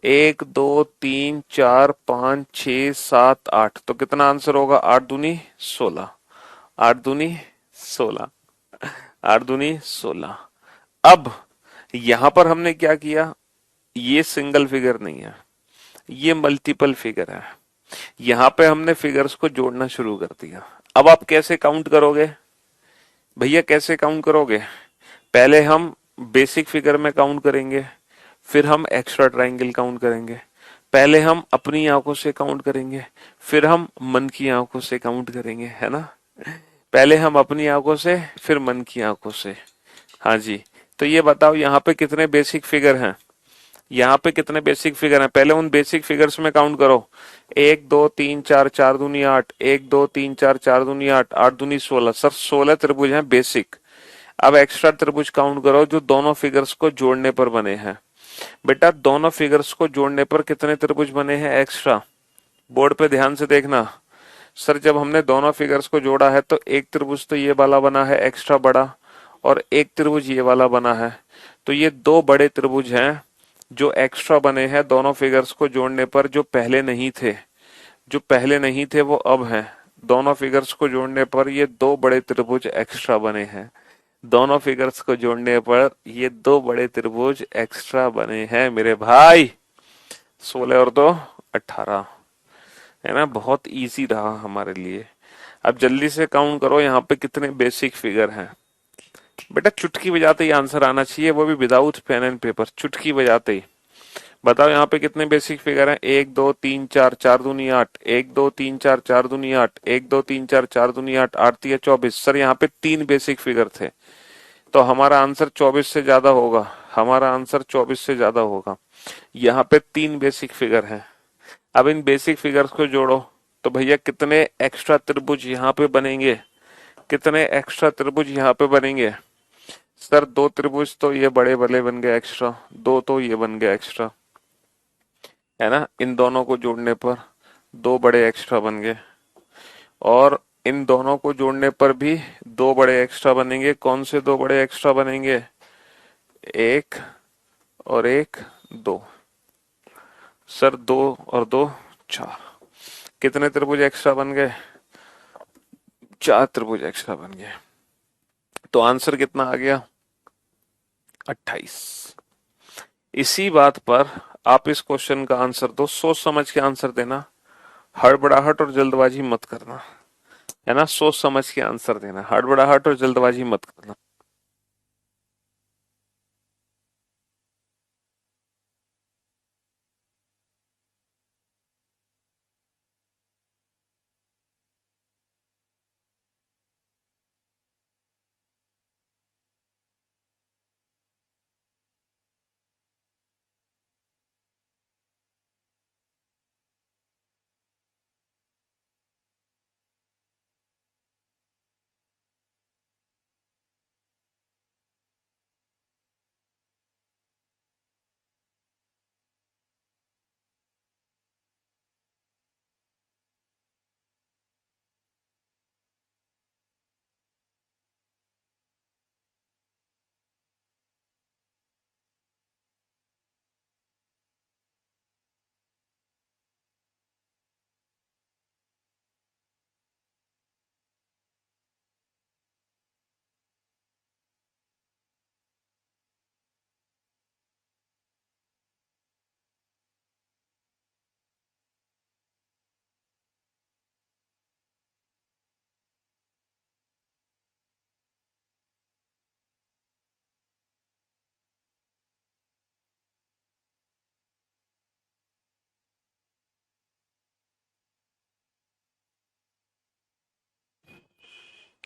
1 2 3 4 5 6 7 8, तो कितना आंसर होगा? 8 दूनी 16, 8 दूनी 16, 8 दूनी 16। अब यहां पर हमने क्या किया, ये सिंगल फिगर नहीं है, ये मल्टीपल फिगर है। यहां पे हमने फिगर्स को जोड़ना शुरू कर दिया। अब आप कैसे काउंट करोगे भैया, कैसे काउंट करोगे? पहले हम बेसिक फिगर में काउंट करेंगे, फिर हम एक्स्ट्रा ट्रायंगल काउंट करेंगे, पहले हम अपनी आंखों से काउंट करेंगे, फिर हम मन की आंखों से काउंट करेंगे, है ना? पहले हम अपनी आंखों से, फिर मन की आंखों से। हाँ जी। तो ये बताओ यहाँ पे कितने बेसिक फिगर हैं? यहाँ पे कितने बेसिक फिगर हैं? पहले उन बेसिक फिगर्स में काउंट करो। 1 2 3 4, 4 दूनी 8, 1 2 3 4, 4 दूनी 8, 8 दूनी 16। सर 16 त्रिभुज हैं बेसिक। अब एक्स्ट्रा त्रिभुज काउंट करो जो दोनों फिगर्स को जोड़ने पर बने हैं। बेटा दोनों फिगर्स को जोड़ने पर कितने त्रिभुज बने हैं एक्स्ट्रा? बोर्ड पे ध्यान से देखना। सर जब हमने दोनों फिगर्स को जोड़ा है तो एक त्रिभुज तो ये वाला बना है एक्स्ट्रा बड़ा, और एक त्रिभुज ये वाला बना है। तो ये दो बड़े त्रिभुज हैं जो एक्स्ट्रा बने हैं दोनों फिगर्स को जोड़ने पर, जो पहले नहीं थे। जो पहले नहीं थे वो अब हैं। दोनों फिगर्स को जोड़ने पर ये दो बड़े त्रिभुज एक्स्ट्रा बने हैं। दोनों फिगर्स को जोड़ने पर ये दो बड़े त्रिभुज एक्स्ट्रा बने हैं मेरे भाई। 16 और 2 18, है ना? बहुत इजी रहा हमारे लिए। अब जल्दी से काउंट करो यहाँ पे कितने बेसिक फिगर हैं। बेटा चुटकी बजाते ही आंसर आना चाहिए, वो भी विदाउट पेन एंड पेपर, चुटकी बजाते ही। बताओ यहाँ पे कितने बेसिक फिगर हैं? 1 2 3 4, 4 दूनी 8, 1 2 3 4, 4 दूनी 8, 1 2 3 4, 4 दूनी 8, 8 3 24। सर यहाँ पे 3 बेसिक फिगर थे, तो हमारा आंसर 24 से ज्यादा होगा। हमारा आंसर 24 से ज्यादा होगा। यहाँ पे 3 बेसिक फिगर हैं। अब इन बेसिक फिगर्स को जोड़ो तो भैया कितने एक्स्ट्रा त्रिभुज यहाँ पे बनेंगे? कितने एक्स्ट्रा त्रिभुज यहाँ पे बनेंगे? सर 2 त्रिभुज तो ये बड़े बड़े बन गए एक्स्ट्रा, 2 तो ये बन गए एक्स्ट्रा, है ना? इन दोनों को जोड़ने पर 2 बड़े एक्स्ट्रा बन गए, और इन दोनों को जोड़ने पर भी 2 बड़े एक्स्ट्रा बनेंगे। कौन से 2 बड़े एक्स्ट्रा बनेंगे? 1 और 1 2। सर 2 और 2 4। कितने त्रिभुज एक्स्ट्रा बन गए? 4 त्रिभुज एक्स्ट्रा बन गए। तो आंसर कितना आ गया? 28। इसी बात पर आप इस क्वेश्चन का आंसर दो, सोच समझ के आंसर देना, हड़बड़ाहट और जल्दबाजी मत करना, है ना? सोच समझ के आंसर देना, हड़बड़ाहट और जल्दबाजी मत करना।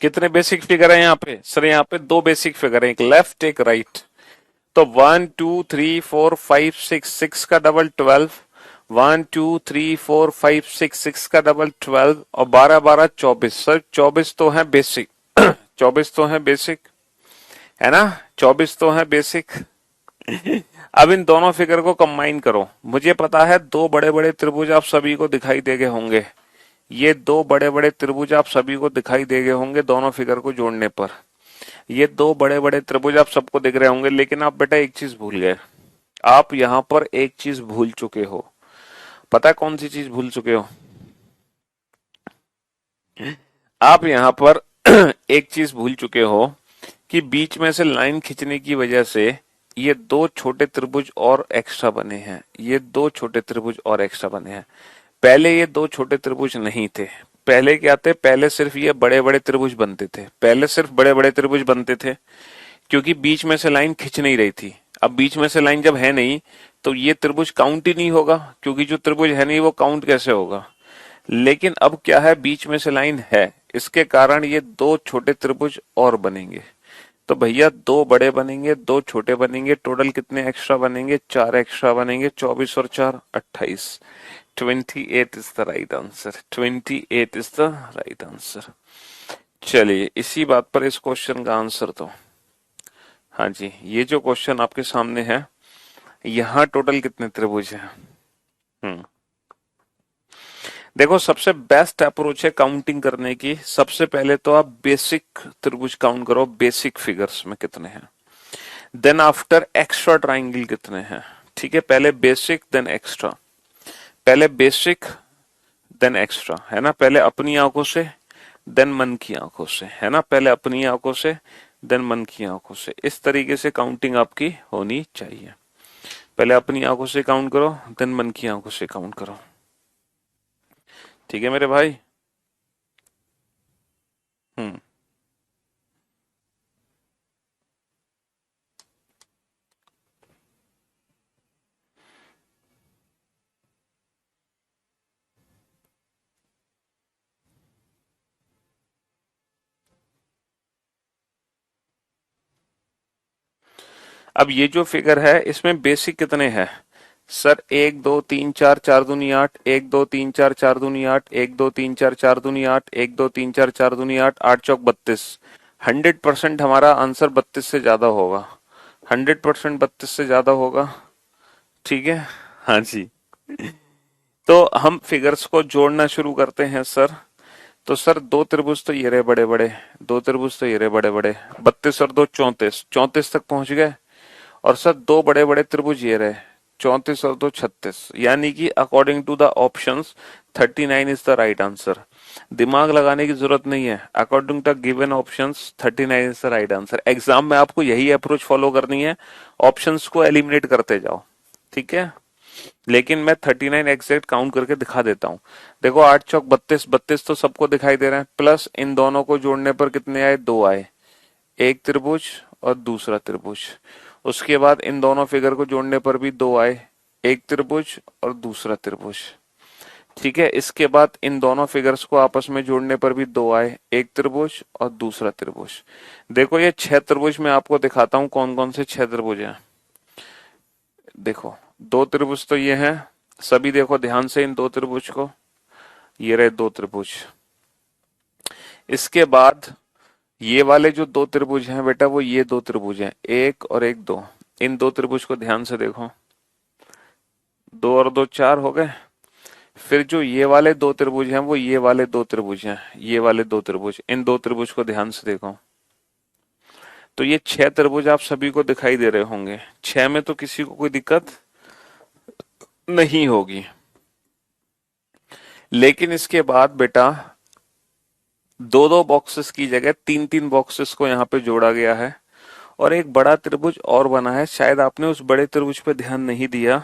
कितने बेसिक फिगर है यहाँ पे? सर यहाँ पे 2 बेसिक फिगर है, एक लेफ्ट एक राइट। तो 1 2 3 4 5 6, 6 का डबल 12, 1 2 3 4 5 6, 6 का डबल 12, और 12 12 24। सर 24 तो है बेसिक। 24 तो है बेसिक, है ना? 24 तो है बेसिक। अब इन दोनों फिगर को कंबाइन करो। मुझे पता है 2 बड़े बड़े त्रिभुज आप सभी को दिखाई दे गए होंगे। ये 2 बड़े बड़े त्रिभुज आप सभी को दिखाई दे गए होंगे दोनों फिगर को जोड़ने पर। ये 2 बड़े बड़े त्रिभुज आप सबको दिख रहे होंगे, लेकिन आप बेटा एक चीज भूल गए। आप यहाँ पर एक चीज भूल चुके हो। पता है कौन सी चीज भूल चुके हो? आप यहाँ पर एक चीज भूल चुके हो कि बीच में से लाइन खींचने की वजह से ये 2 छोटे त्रिभुज और एक्स्ट्रा बने हैं। ये 2 छोटे त्रिभुज और एक्स्ट्रा बने हैं। पहले ये 2 छोटे त्रिभुज नहीं थे। पहले क्या थे, पहले सिर्फ ये बड़े बड़े त्रिभुज बनते थे, पहले सिर्फ बड़े बड़े त्रिभुज बनते थे, क्योंकि बीच में से लाइन खिंच नहीं रही थी। अब बीच में से लाइन जब है नहीं, तो ये त्रिभुज काउंट ही नहीं होगा, क्योंकि जो त्रिभुज है नहीं वो काउंट कैसे होगा। लेकिन अब क्या है, बीच में से लाइन है, इसके कारण ये दो छोटे त्रिभुज और बनेंगे। तो भैया दो बड़े बनेंगे, दो छोटे बनेंगे, टोटल कितने एक्स्ट्रा बनेंगे, चार एक्स्ट्रा बनेंगे, 24 और चार 28। 28 is the right answer, 28 is the right answer. चलिए इसी बात पर इस क्वेश्चन का आंसर तो, हाँ जी, ये जो क्वेश्चन आपके सामने है, यहाँ टोटल कितने त्रिभुज हैं। हम्म देखो, सबसे बेस्ट अप्रोच है काउंटिंग करने की, सबसे पहले तो आप बेसिक त्रिभुज काउंट करो, बेसिक फिगर्स में कितने हैं, देन आफ्टर एक्स्ट्रा ट्राइंगल कितने हैं। ठीक है, पहले बेसिक देन एक्स्ट्रा, पहले बेसिक देन एक्स्ट्रा, है ना, पहले अपनी आंखों से देन मन की आंखों से, है ना, पहले अपनी आंखों से देन मन की आंखों से, इस तरीके से काउंटिंग आपकी होनी चाहिए। पहले अपनी आंखों से काउंट करो, देन मन की आंखों से काउंट करो। ठीक है मेरे भाई। हम्म अब ये जो फिगर है इसमें बेसिक कितने हैं सर, एक दो तीन चार, चार दूनी आठ, एक दो तीन चार, चार दूनी आठ, एक दो तीन चार, चार दूनी आठ, एक दो तीन चार, चार दूनी आठ, आठ चौक 32। 100% हमारा आंसर 32 से ज्यादा होगा, 100% 32 से ज्यादा होगा। ठीक है, हाँ जी। तो हम फिगर्स को जोड़ना शुरू करते हैं सर। तो सर दो त्रिभुज तो ये रहे बड़े बड़े, दो त्रिभुज तो ये रहे बड़े बड़े, 32 और दो 34, 34 तक पहुंच गए। और सर दो बड़े बड़े त्रिभुज ये रहे, 34 और दो 36, यानी कि according to the options 39 is the right answer. दिमाग लगाने की जरूरत नहीं है, according to given options 39 is the right answer. Exam में आपको यही अप्रोच फॉलो करनी है, ऑप्शंस को एलिमिनेट करते जाओ। ठीक है, लेकिन मैं 39 एग्जैक्ट काउंट करके दिखा देता हूँ। देखो, आठ चौक 32, 32 तो सबको दिखाई दे रहे हैं, प्लस इन दोनों को जोड़ने पर कितने आए, दो आए, एक त्रिभुज और दूसरा त्रिभुज। उसके बाद इन दोनों फिगर को जोड़ने पर भी दो आए, एक त्रिभुज और दूसरा त्रिभुज। ठीक है, इसके बाद इन दोनों फिगर्स को आपस में जोड़ने पर भी दो आए, एक त्रिभुज और दूसरा त्रिभुज। देखो ये छह त्रिभुज मैं आपको दिखाता हूं, कौन कौन से छह त्रिभुज हैं। देखो, दो त्रिभुज तो ये हैं, सभी देखो ध्यान से इन दो त्रिभुज को, ये रहे दो त्रिभुज। इसके बाद ये वाले जो दो त्रिभुज हैं बेटा, वो ये दो त्रिभुज हैं, एक और एक दो। इन दो त्रिभुज को ध्यान से देखो, दो और दो चार हो गए। फिर जो ये वाले दो त्रिभुज हैं, वो ये वाले दो त्रिभुज हैं, ये वाले दो त्रिभुज, इन दो त्रिभुज को ध्यान से देखो। तो ये छह त्रिभुज आप सभी को दिखाई दे रहे होंगे, छह में तो किसी को कोई दिक्कत नहीं होगी। लेकिन इसके बाद बेटा दो दो बॉक्सेस की जगह तीन तीन बॉक्सेस को यहाँ पे जोड़ा गया है, और एक बड़ा त्रिभुज और बना है, शायद आपने उस बड़े त्रिभुज पे ध्यान नहीं दिया।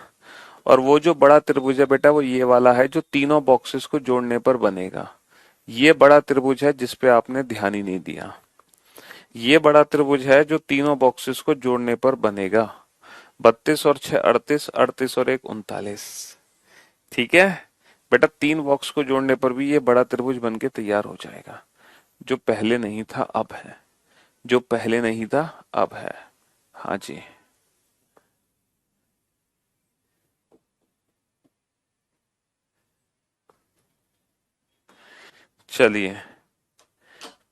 और वो जो बड़ा त्रिभुज है बेटा, वो ये वाला है जो तीनों बॉक्सेस को जोड़ने पर बनेगा। ये बड़ा त्रिभुज है जिसपे आपने ध्यान ही नहीं दिया, ये बड़ा त्रिभुज है जो तीनों बॉक्सेस को जोड़ने पर बनेगा। 32 और 6 38, 38 और एक 39। ठीक है बेटा, तीन बॉक्स को जोड़ने पर भी ये बड़ा त्रिभुज बन के तैयार हो जाएगा। जो पहले नहीं था अब है, जो पहले नहीं था अब है। हाँ जी। चलिए,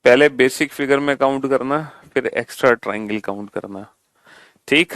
पहले बेसिक फिगर में काउंट करना, फिर एक्स्ट्रा ट्रायंगल काउंट करना। ठीक।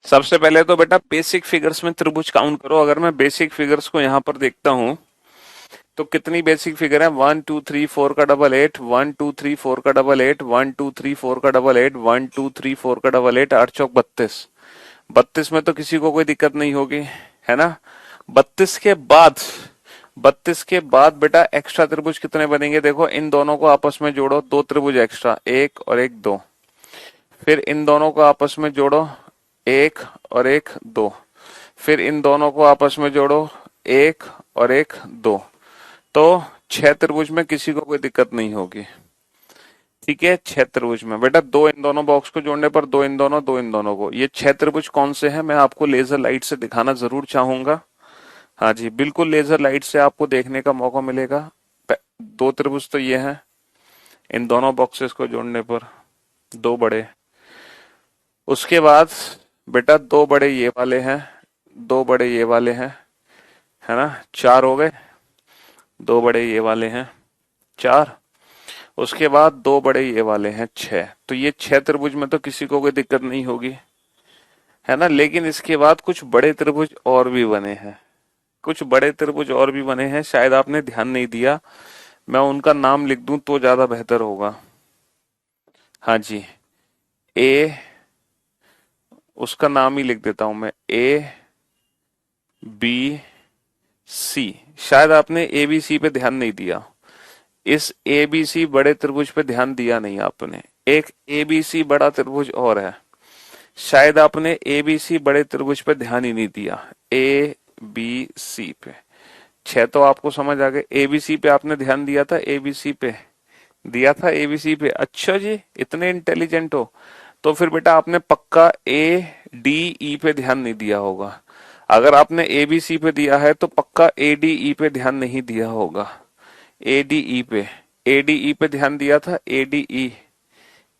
सबसे पहले तो बेटा बेसिक फिगर्स में त्रिभुज काउंट करो। अगर मैं बेसिक फिगर्स को यहाँ पर देखता हूँ तो कितनी बेसिक फिगर है, 1 2 3 4 का डबल 8, 1 2 3 4 का डबल 8, 1 2 3 4 का डबल 8, 1 2 3 4 का डबल 8, 8 चौक 32। 32 में तो किसी को कोई दिक्कत नहीं होगी, है ना। 32 के बाद 32 के बाद बेटा एक्स्ट्रा त्रिभुज कितने बनेंगे, देखो इन दोनों को आपस में जोड़ो, दो त्रिभुज एक्स्ट्रा, एक और एक दो। फिर इन दोनों को आपस में जोड़ो, एक और एक दो। फिर इन दोनों को आपस में जोड़ो, एक और एक दो। तो 6 त्रिभुज में किसी को कोई दिक्कत नहीं होगी। ठीक है, 6 त्रिभुज में बेटा दो इन दोनों बॉक्स को जोड़ने पर, दो इन दोनों, दो इन दोनों को। ये 6 त्रिभुज कौन से हैं मैं आपको लेजर लाइट से दिखाना जरूर चाहूंगा। हाँ जी, बिल्कुल लेजर लाइट से आपको देखने का मौका मिलेगा। दो त्रिभुज तो ये हैं, इन दोनों बॉक्सेस को जोड़ने पर दो बड़े। उसके बाद बेटा दो बड़े ये वाले हैं, दो बड़े ये वाले हैं, है ना, 4 हो गए। दो बड़े ये वाले हैं, 4। उसके बाद दो बड़े ये वाले हैं, 6। तो ये 6 त्रिभुज में तो किसी को कोई दिक्कत नहीं होगी, है ना। लेकिन इसके बाद कुछ बड़े त्रिभुज और भी बने हैं, कुछ बड़े त्रिभुज और भी बने हैं, शायद आपने ध्यान नहीं दिया। मैं उनका नाम लिख दूं तो ज्यादा बेहतर होगा। हाँ जी, ए, उसका नाम ही लिख देता हूं मैं, ए बी सी। शायद आपने ए बी सी पे ध्यान नहीं दिया, इस ए बी सी बड़े त्रिभुज पे ध्यान दिया नहीं आपने। एक ए बी सी बड़ा त्रिभुज और है, शायद आपने ए बी सी बड़े त्रिभुज पे ध्यान ही नहीं दिया। ए बी सी पे 6 तो आपको समझ आ गए। ए बी सी पे आपने ध्यान दिया था, ए बी सी पे दिया था, ए बी सी पे। अच्छा जी, इतने इंटेलिजेंट हो। तो फिर बेटा आपने पक्का ए डी ई पे ध्यान नहीं दिया होगा। अगर आपने ए बी सी पे दिया है तो पक्का ए डी ई पे ध्यान नहीं दिया होगा। ए डी ई पे, ए डी ई पे ध्यान दिया था, ए डी ई,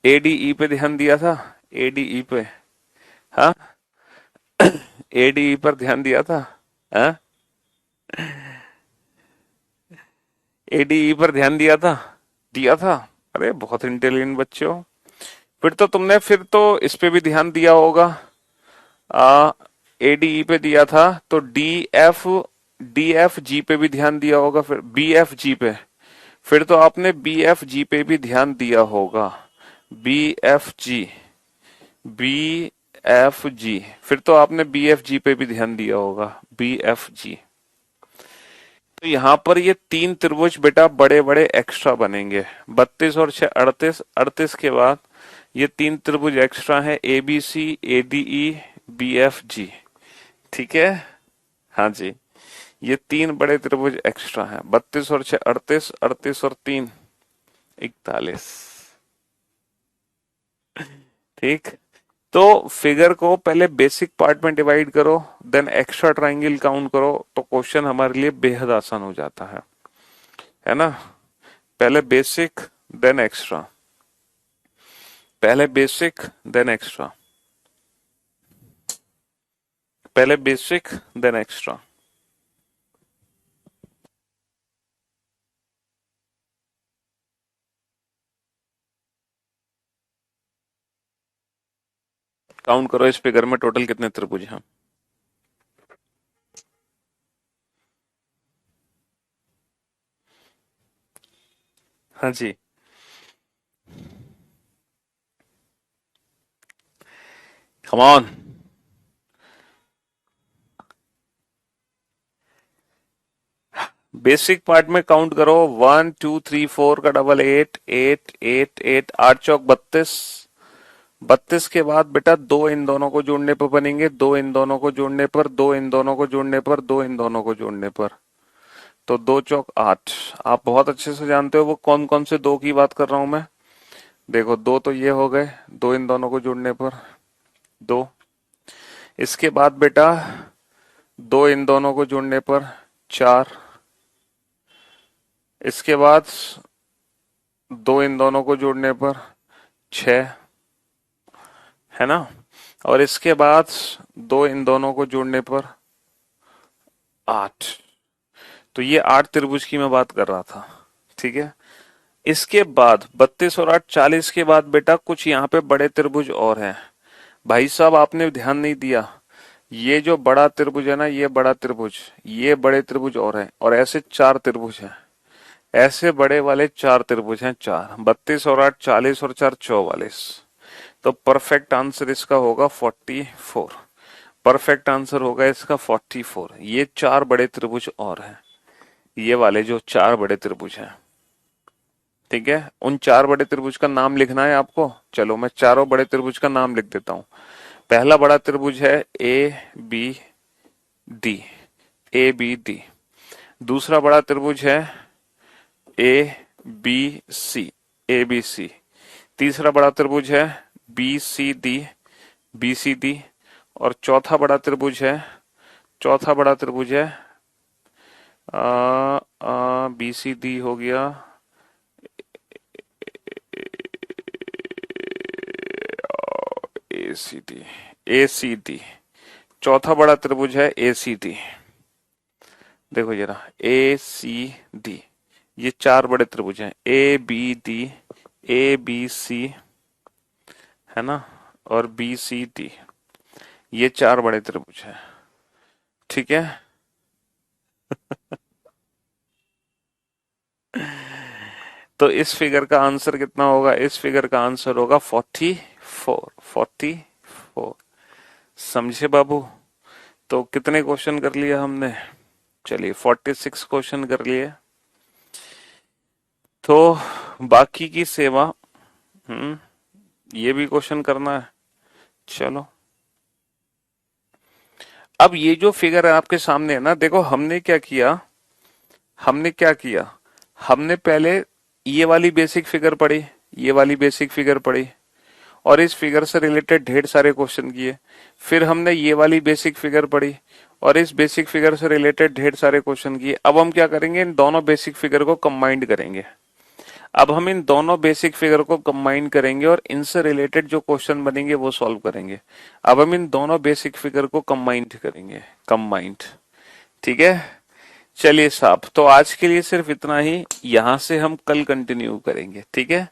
ए डी ई पे ध्यान दिया था, ए डी ई पे, हाँ ए डी ई पर ध्यान दिया था, हाँ ए डी ई पर ध्यान दिया था, दिया था। अरे बहुत इंटेलिजेंट बच्चे हो। फिर तो तुमने फिर तो इस पे भी ध्यान दिया होगा, आ एडीई पे दिया था तो डी एफ जी पे भी ध्यान दिया होगा, फिर बी एफ जी पे, फिर तो आपने बी एफ जी पे भी ध्यान दिया होगा। B F G, B F G, फिर तो आपने बी एफ जी पे भी ध्यान दिया होगा, बी एफ जी। तो यहाँ पर ये 3 त्रिभुज बेटा बड़े बड़े एक्स्ट्रा बनेंगे। 32 और 6 38, 38 के बाद ये 3 त्रिभुज एक्स्ट्रा है, A B C, A D E, B F G. ठीक है, हाँ जी, ये 3 बड़े त्रिभुज एक्स्ट्रा हैं। 32 और 6 38, 38 और 3 41। ठीक, तो फिगर को पहले बेसिक पार्ट में डिवाइड करो, देन एक्स्ट्रा ट्राइंगल काउंट करो, तो क्वेश्चन हमारे लिए बेहद आसान हो जाता है ना। पहले बेसिक देन एक्स्ट्रा, पहले बेसिक देन एक्स्ट्रा, पहले बेसिक देन एक्स्ट्रा। काउंट करो इस फिगर में टोटल कितने त्रिभुज हैं। हाँ जी, कम ऑन। बेसिक पार्ट में काउंट करो, 1 2 3 4 का डबल 8, 8 8 8, 8 चौक 32। 32 के बाद बेटा दो इन दोनों को जोड़ने पर बनेंगे, दो इन दोनों को जोड़ने पर, दो इन दोनों को जोड़ने पर, दो इन दोनों को जोड़ने पर, तो 2 चौक 8। आप बहुत अच्छे से जानते हो वो कौन कौन से दो की बात कर रहा हूं मैं। देखो दो तो ये हो गए, दो इन दोनों को जोड़ने पर दो। इसके बाद बेटा दो इन दोनों को जोड़ने पर 4। इसके बाद दो इन दोनों को जोड़ने पर 6, है ना। और इसके बाद दो इन दोनों को जोड़ने पर 8। तो ये 8 त्रिभुज की मैं बात कर रहा था, ठीक है। इसके बाद 32 और 8 40 के बाद बेटा कुछ यहाँ पे बड़े त्रिभुज और हैं। भाई साहब आपने ध्यान नहीं दिया, ये जो बड़ा त्रिभुज है ना, ये बड़ा त्रिभुज, ये बड़े त्रिभुज और है, और ऐसे चार त्रिभुज हैं, ऐसे बड़े वाले चार त्रिभुज हैं, चार, 32 और 8 40 और 4 44। तो परफेक्ट आंसर इसका होगा 44। परफेक्ट आंसर होगा इसका 44। ये चार बड़े त्रिभुज और हैं, ये वाले जो चार बड़े त्रिभुज हैं। ठीक है, उन चार बड़े त्रिभुज का नाम लिखना है आपको। चलो मैं चारों बड़े त्रिभुज का नाम लिख देता हूं। पहला बड़ा त्रिभुज है A B D, A B D. दूसरा बड़ा त्रिभुज है A B C, A B सी। तीसरा बड़ा त्रिभुज है B C D, B C D. और चौथा बड़ा त्रिभुज है बी सी डी हो गया, ए सी डी, ए सी डी। चौथा बड़ा त्रिभुज है ए सी डी। देखो जरा, ए सी डी, ये चार बड़े त्रिभुज हैं, A B D, A B C, है ना, और बी सी डी, ये चार बड़े त्रिभुज हैं। ठीक है। तो इस फिगर का आंसर कितना होगा? इस फिगर का आंसर होगा 44। 44 समझे बाबू? तो कितने क्वेश्चन कर लिए हमने? चलिए 46 क्वेश्चन कर लिए। तो बाकी की सेवा, ये भी क्वेश्चन करना है। चलो, अब ये जो फिगर है आपके सामने है ना, देखो हमने क्या किया, हमने पहले ये वाली बेसिक फिगर पढ़ी, ये वाली बेसिक फिगर पढ़ी, और इस फिगर से रिलेटेड ढेर सारे क्वेश्चन किए। फिर हमने ये वाली बेसिक फिगर पढ़ी, और इस बेसिक फिगर से रिलेटेड ढेर सारे क्वेश्चन किए। अब हम क्या करेंगे, इन दोनों बेसिक फिगर को कंबाइंड करेंगे। अब हम इन दोनों बेसिक फिगर को कंबाइन करेंगे और इनसे रिलेटेड जो क्वेश्चन बनेंगे वो सॉल्व करेंगे। अब हम इन दोनों बेसिक फिगर को कंबाइंड करेंगे, कंबाइंड। ठीक है, चलिए साहब, तो आज के लिए सिर्फ इतना ही, यहां से हम कल कंटिन्यू करेंगे। ठीक है,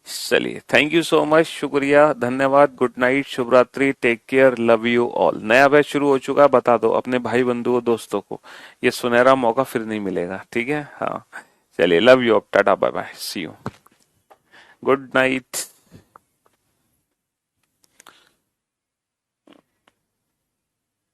चलिए, थैंक यू सो मच, शुक्रिया, धन्यवाद, गुड नाइट, शुभ रात्रि, take care, love you all. नया बैच शुरू हो चुका है, बता दो अपने भाई बंधुओं दोस्तों को, ये सुनहरा मौका फिर नहीं मिलेगा। ठीक है, हाँ, चलिए, love you, tata, bye bye, see you, good night.